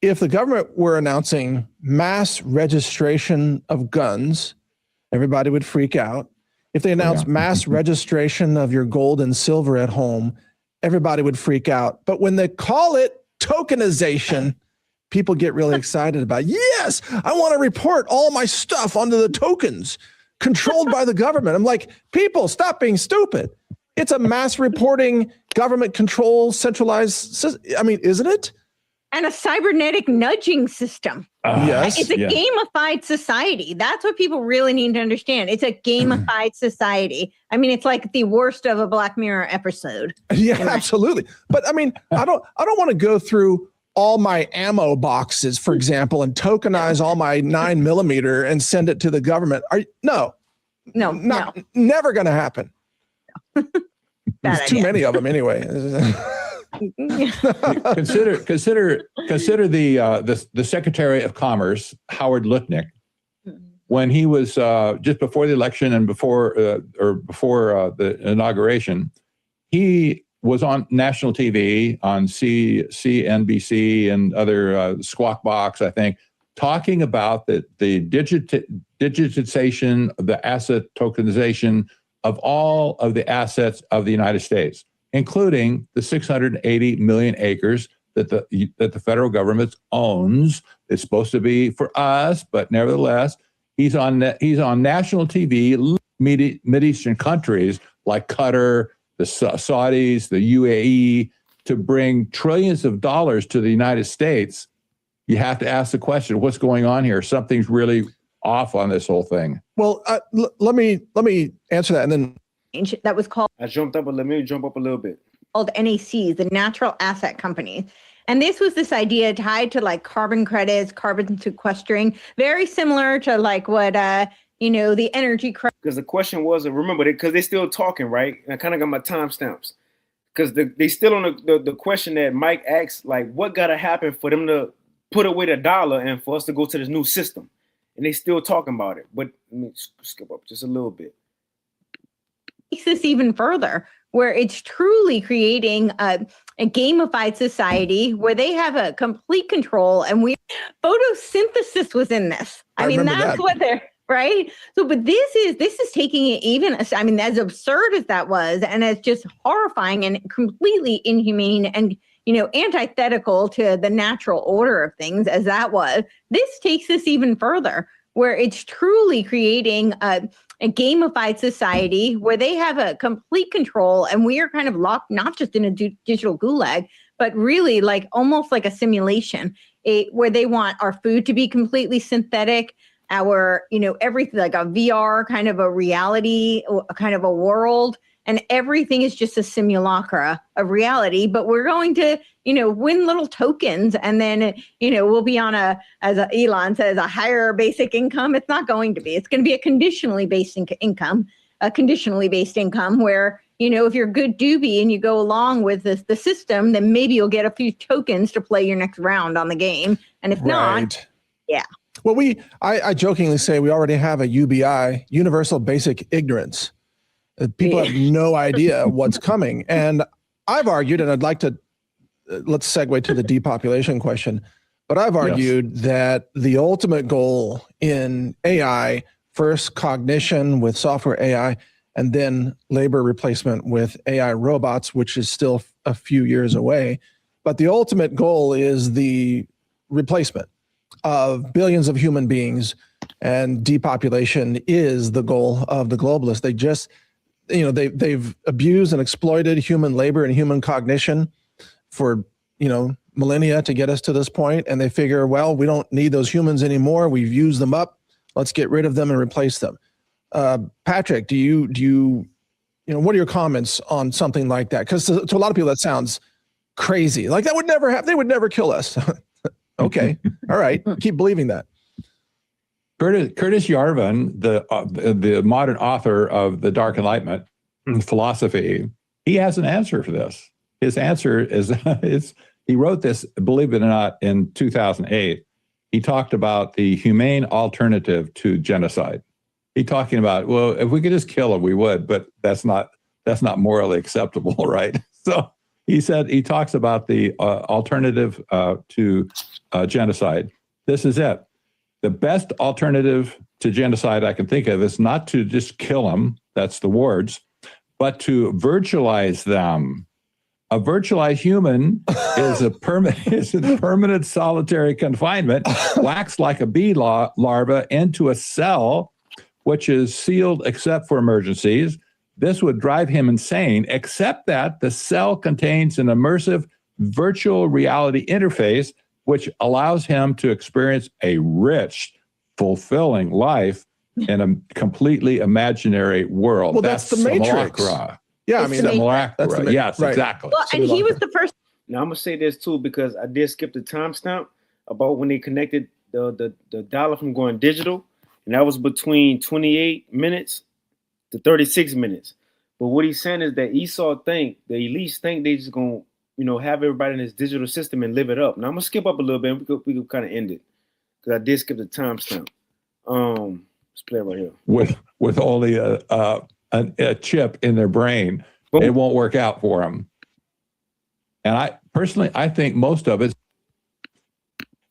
Speaker 5: if the government were announcing mass registration of guns, everybody would freak out. If they announced mass registration of your gold and silver at home, everybody would freak out. But when they call it tokenization, people get really excited about, yes, I want to report all my stuff onto the tokens controlled by the government. I'm like, people, stop being stupid. It's a mass reporting, government control, centralized system. I mean, isn't it?
Speaker 4: And a cybernetic nudging system.
Speaker 5: Yes.
Speaker 4: It's a gamified society. That's what people really need to understand. It's a gamified society. I mean, it's like the worst of a Black Mirror episode.
Speaker 5: Yeah, absolutely. But I mean, I don't want to go through all my ammo boxes, for example, and tokenize all my 9mm and send it to the government.
Speaker 4: No.
Speaker 5: Never going to happen. There's too many of them anyway.
Speaker 3: consider the Secretary of Commerce, Howard Lutnick, when he was just before the election and before the inauguration, he was on national TV on CNBC and other Squawk Box, I think, talking about the digitization, the asset tokenization of all of the assets of the United States, including the 680 million acres that the federal government owns. It's supposed to be for us, but nevertheless, he's on national TV, Mideastern countries like Qatar, the Saudis, the UAE, to bring trillions of dollars to the United States. You have to ask the question, what's going on here? Something's really off on this whole thing.
Speaker 5: Well, let me answer that, and then
Speaker 4: that was called
Speaker 1: I jumped up, but let me jump up a little bit.
Speaker 4: NACs, the natural asset companies. And this was this idea tied to like carbon credits, carbon sequestering, very similar to like what the energy crisis.
Speaker 1: Because the question was, remember, because they're still talking, right? And I kind of got my timestamps. Because they still on the question that Mike asked, like, what got to happen for them to put away the dollar and for us to go to this new system? And they still talking about it. But let me skip up just a little bit.
Speaker 4: Takes this even further, where it's truly creating a gamified society where they have a complete control, and photosynthesis was in this. I mean, that's what they're right. So, but this is taking it even. I mean, as absurd as that was, and as just horrifying and completely inhumane and antithetical to the natural order of things as that was. This takes this even further, where it's truly creating a gamified society where they have a complete control, and we are kind of locked not just in a digital gulag, but really like almost like a simulation, where they want our food to be completely synthetic, our everything, like a VR kind of a reality, kind of a world, and everything is just a simulacra of reality. But we're going to win little tokens, and then we'll be on as Elon says, a higher basic income. It's not going to be. It's going to be a conditionally based income, where if you're a good doobie and you go along with the system, then maybe you'll get a few tokens to play your next round on the game, and if not, yeah.
Speaker 5: Well, I jokingly say we already have a UBI, universal basic ignorance. People have no idea what's coming. And I've argued, and I'd like to, let's segue to the depopulation question, but I've argued that the ultimate goal in AI, first cognition with software AI, and then labor replacement with AI robots, which is still a few years away. But the ultimate goal is the replacement of billions of human beings, and depopulation is the goal of the globalists. They just, they've abused and exploited human labor and human cognition for, millennia to get us to this point. And they figure, well, we don't need those humans anymore. We've used them up. Let's get rid of them and replace them. Patrick, do you, what are your comments on something like that? Because to a lot of people, that sounds crazy. Like that would never happen. They would never kill us. Okay. All right. Keep believing that.
Speaker 3: Curtis Yarvin, the modern author of The Dark Enlightenment philosophy, he has an answer for this. His answer is he wrote this, believe it or not, in 2008. He talked about the humane alternative to genocide. He talking about, well, if we could just kill them, we would, but that's not morally acceptable, right? So he talks about the alternative to genocide. This is it. The best alternative to genocide I can think of is not to just kill them, that's the words, but to virtualize them. A virtualized human is a permanent solitary confinement, wax like a bee larva into a cell, which is sealed except for emergencies. This would drive him insane, except that the cell contains an immersive virtual reality interface, which allows him to experience a rich, fulfilling life in a completely imaginary world.
Speaker 5: Well, that's the Matrix. Yeah,
Speaker 3: that's the yes, right. Exactly.
Speaker 4: Well, and he was the first.
Speaker 1: Now I'm gonna say this too, because I did skip the timestamp about when they connected the dollar from going digital, and that was between 28 minutes to 36 minutes. But what he's saying is that Esau the elites think they just gonna have everybody in this digital system and live it up. Now I'm gonna skip up a little bit. We could kind of end it because I did skip the timestamp. Let's play it right here.
Speaker 3: With only a chip in their brain, boom. It won't work out for them. And I think most of it.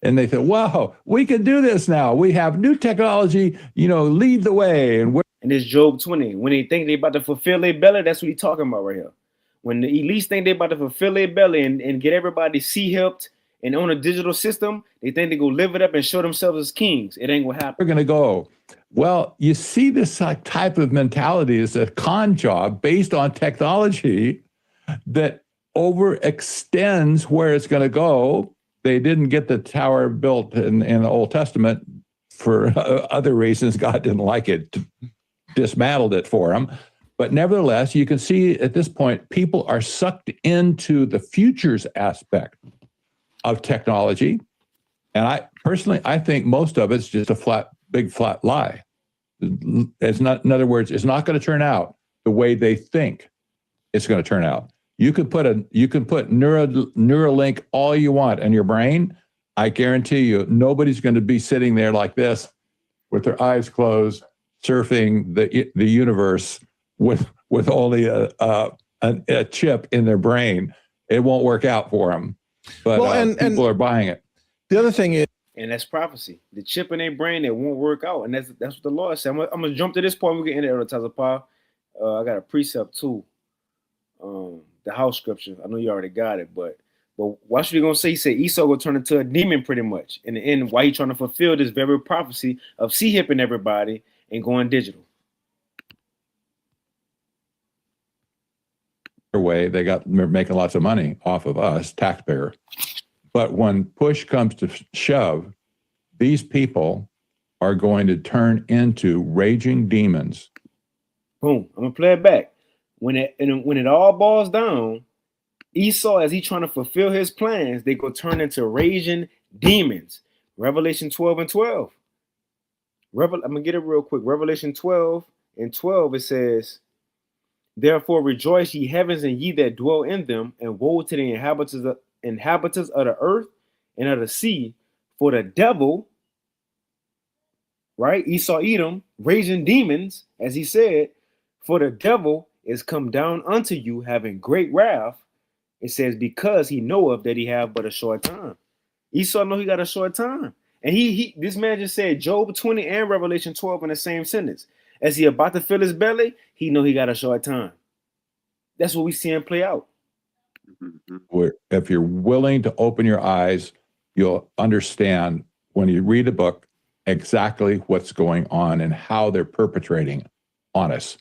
Speaker 3: And they think, wow, we can do this now. We have new technology. Lead the way. And
Speaker 1: it's Job 20. When they think they about to fulfill their belly, that's what he's talking about right here. When the elites think they're about to fulfill their belly and get everybody helped and own a digital system, they think they go live it up and show themselves as kings. It ain't gonna happen.
Speaker 3: We're gonna go. Well, you see this type of mentality is a con job based on technology that overextends where it's gonna go. They didn't get the tower built in the Old Testament for other reasons. God didn't like it, dismantled it for them. But nevertheless, you can see at this point, people are sucked into the futures aspect of technology. And I think most of it's just a big flat lie. It's not, in other words, it's not going to turn out the way they think it's going to turn out. You can put Neuralink all you want in your brain. I guarantee you, nobody's going to be sitting there like this with their eyes closed, surfing the universe with only a chip in their brain. It won't work out for them. But people are buying it.
Speaker 5: The other thing is,
Speaker 1: and that's prophecy. The chip in their brain that won't work out, and that's what the Lord said. I'm gonna jump to this point. We can end it, Elder Tazapah. I got a precept too. The house scripture. I know you already got it, but watch what he gonna say. He said Esau will turn into a demon pretty much in the end. Why he trying to fulfill this very prophecy of hipping everybody and going digital?
Speaker 3: Way they got making lots of money off of us, taxpayer. But when push comes to shove, these people are going to turn into raging demons.
Speaker 1: Boom. I'm gonna play it back. When it all boils down, Esau, as he trying to fulfill his plans, they go turn into raging demons. Revelation 12:12. I'm gonna get it real quick. Revelation 12:12. It says, "Therefore rejoice, ye heavens, and ye that dwell in them, and woe to the inhabitants of the earth and of the sea, for the devil," right? Esau, Edom, raging demons, as he said, "For the devil is come down unto you, having great wrath." It says, "because he knoweth that he have but a short time." Esau know he got a short time. And this man just said Job 20 and Revelation 12 in the same sentence. As he about to fill his belly, he know he got a short time. That's what we see him play out.
Speaker 3: If you're willing to open your eyes, you'll understand when you read a book exactly what's going on and how they're perpetrating on us.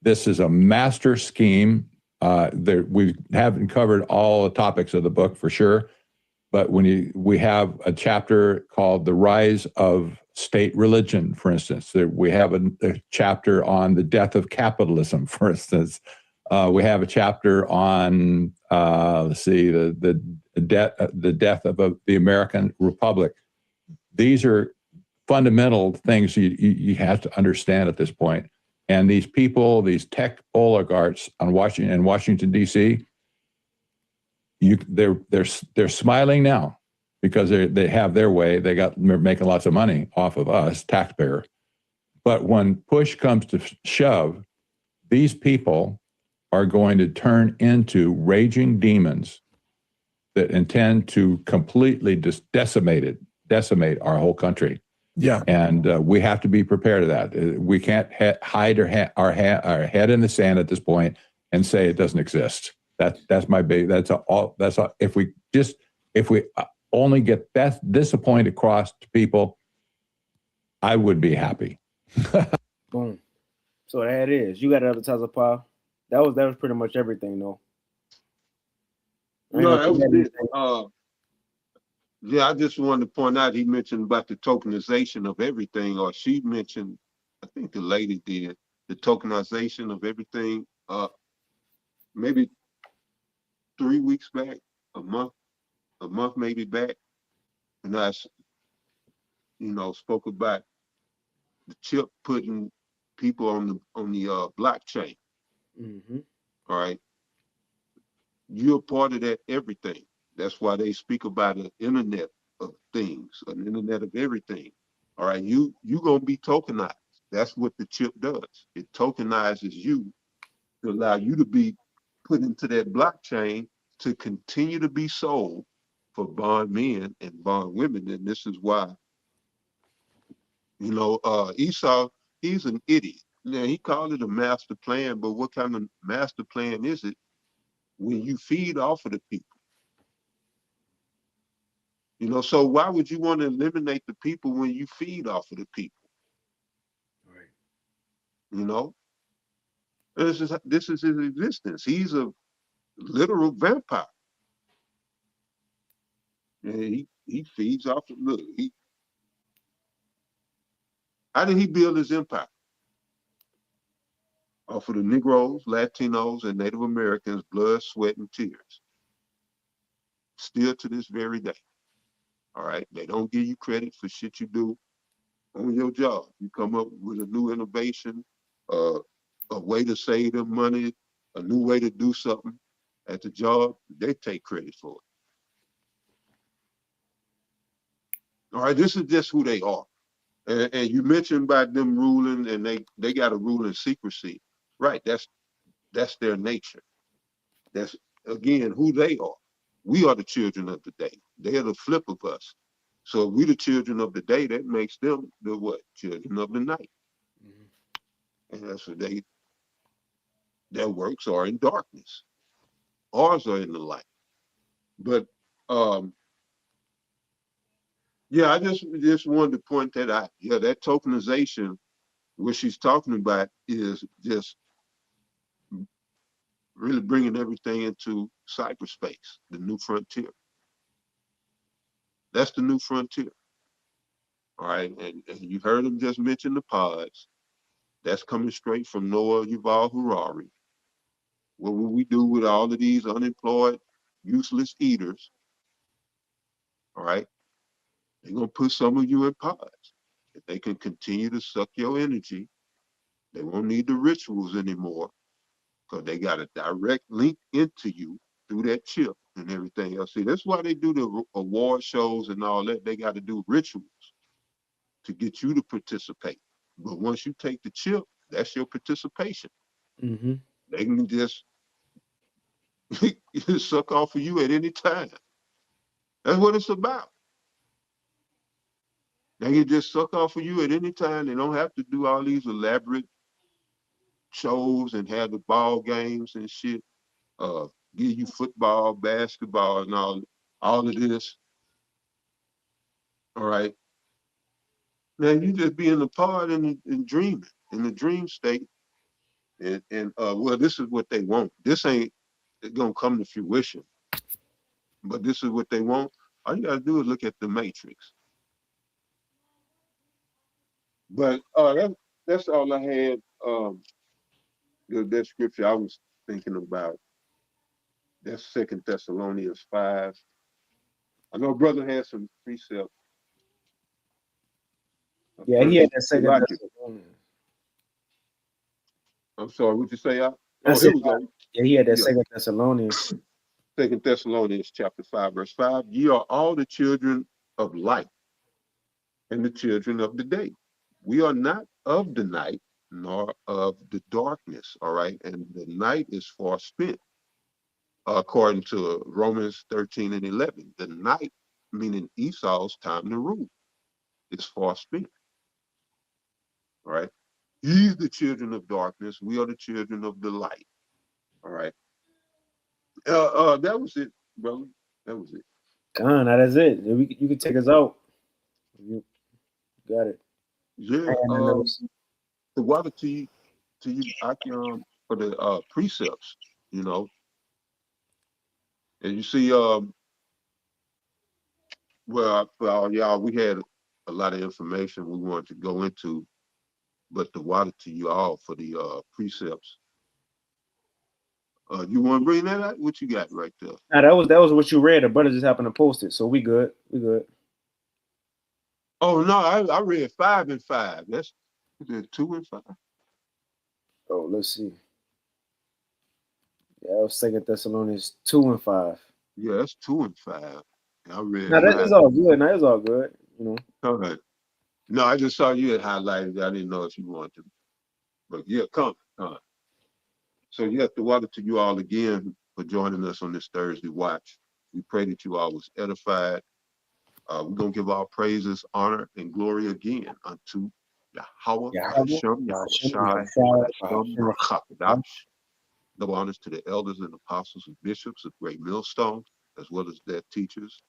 Speaker 3: This is a master scheme. We haven't covered all the topics of the book for sure, but we have a chapter called "The Rise of State Religion," for instance. We have a chapter on the death of capitalism, for instance. We have a chapter on the death of the American Republic. These are fundamental things you have to understand at this point. And these people, these tech oligarchs in Washington D.C., they're smiling now because they have their way. They're making lots of money off of us, taxpayer. But when push comes to shove, these people are going to turn into raging demons that intend to completely decimate our whole country.
Speaker 5: yeah,
Speaker 3: And we have to be prepared of that. We can't hide our head in the sand at this point and say it doesn't exist. That's my big. That's all. If we only get this point across to people, I would be happy.
Speaker 1: Boom. So that it is. You got another Tazapah. That was pretty much everything, though.
Speaker 2: No, that was it. Yeah, I just wanted to point out, he mentioned about the tokenization of everything, or she mentioned, I think the lady did, the tokenization of everything, maybe 3 weeks back, a month maybe back. And I, spoke about the chip putting people on the blockchain.
Speaker 1: Mm-hmm.
Speaker 2: All right. You're part of that everything. That's why they speak about an internet of things, an internet of everything. All right, you gonna be tokenized. That's what the chip does. It tokenizes you to allow you to be put into that blockchain to continue to be sold for bond men and bond women. And this is why, Esau, he's an idiot. Now he called it a master plan, but what kind of master plan is it when you feed off of the people? So why would you want to eliminate the people when you feed off of the people?
Speaker 1: Right.
Speaker 2: This is his existence. He's a literal vampire. And he feeds off of how did he build his empire? Off of the Negroes, Latinos, and Native Americans' blood, sweat, and tears. Still to this very day. All right. They don't give you credit for shit you do. on your job. You come up with a new innovation, a way to save them money, a new way to do something at the job, they take credit for it. All right, this is just who they are. And you mentioned about them ruling, and they got to rule in secrecy. Right, that's their nature. That's, again, who they are. We are the children of the day. They are the flip of us. So if we the children of the day, that makes them the what? Children of the night. And that's what their works are in darkness. Ours are in the light. But yeah, I just wanted to point that out. Yeah, that tokenization, what she's talking about, is just really bringing everything into cyberspace, the new frontier. That's the new frontier. All right, and you heard him just mention the pods. That's coming straight from Noah Yuval Harari. What will we do with all of these unemployed, useless eaters? All right, they're gonna put some of you in pods. If they can continue to suck your energy, they won't need the rituals anymore because they got a direct link into you through that chip and everything else. See, that's why they do the award shows and all that. They got to do rituals to get you to participate. But once you take the chip, that's your participation.
Speaker 1: Mm-hmm.
Speaker 2: They can just suck off of you at any time. That's what it's about. They can just suck off of you at any time. They don't have to do all these elaborate shows and have the ball games and shit. Give you football, basketball, and all of this. All right. Now you just be in the part and dreaming in the dream state. And well, this is what they want. This ain't gonna come to fruition, but this is what they want. All you gotta do is look at the matrix. But that's all I had. That scripture I was thinking about. That's 2 Thessalonians 5. I know brother had some precept.
Speaker 1: Yeah, he had that second
Speaker 2: Logic.
Speaker 1: Thessalonians.
Speaker 2: I'm sorry, what you say? Oh,
Speaker 1: That's
Speaker 2: here
Speaker 1: it.
Speaker 2: we go.
Speaker 1: Yeah, he had that
Speaker 2: Yeah.
Speaker 1: second Thessalonians.
Speaker 2: 2 Thessalonians chapter 5, verse 5. Ye are all the children of light and the children of the day. We are not of the night nor of the darkness. All right. And the night is far spent, according to Romans 13 and 11. The night, meaning Esau's time to rule, is far spent. All right. He's the children of darkness. We are the children of the light. All right. That was it, brother. That was it.
Speaker 1: Gone. That's it. You can take us out. You got it.
Speaker 2: Yeah.
Speaker 1: And
Speaker 2: The water to you, I can for the precepts, you know. And you see, well, for all y'all, we had a lot of information we wanted to go into, but the water to you all for the precepts. You want to bring that out? What you got right there?
Speaker 1: nah, that was what you read. The brother just happened to post it, so we good. We good.
Speaker 2: Oh no, I read 5 and 5. That's 2 and 5.
Speaker 1: Oh, let's see. Yeah, that was 2 Thessalonians 2 and 5.
Speaker 2: Yeah, that's 2 and 5. I read.
Speaker 1: Now that is all good. Now it's all good. You know.
Speaker 2: All right. No, I just saw you had highlighted. I didn't know if you wanted to, but yeah, come. So you have to water to you all again for joining us on this Thursday watch. We pray that you all was edified. We're going to give our praises, honor, and glory again unto Yahweh, Hashem, Yahweh, no honors to the elders and apostles and bishops of Great Millstone, as well as their teachers,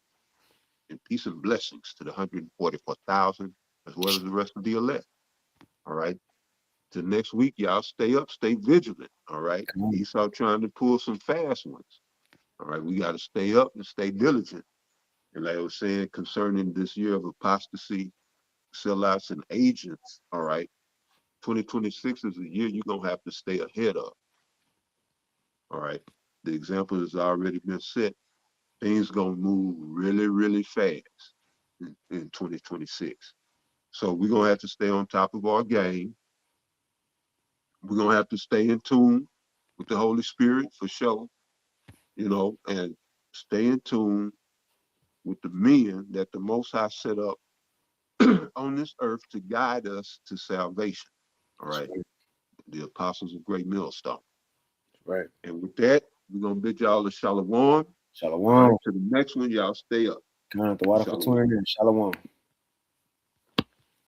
Speaker 2: and peace and blessings to the 144,000, as well as the rest of the elect. All right. Till next week, y'all stay up, stay vigilant. All right. Esau trying to pull some fast ones. All right. We got to stay up and stay diligent. And like I was saying, concerning this year of apostasy, sellouts, and agents, all right, 2026 is a year you're going to have to stay ahead of. All right. The example has already been set. Things going to move really, really fast in 2026. So we're gonna have to stay on top of our game. We're gonna have to stay in tune with the Holy Spirit for sure, and stay in tune with the men that the Most High set up on this earth to guide us to salvation. All right. The apostles of Great Millstone.
Speaker 1: Right.
Speaker 2: And with that, we're gonna bid y'all a shalom. All
Speaker 1: Shalom.
Speaker 2: right, to the next one, y'all stay up.
Speaker 1: Come on, the water for
Speaker 2: Shalom.
Speaker 1: tuning in. Shalom.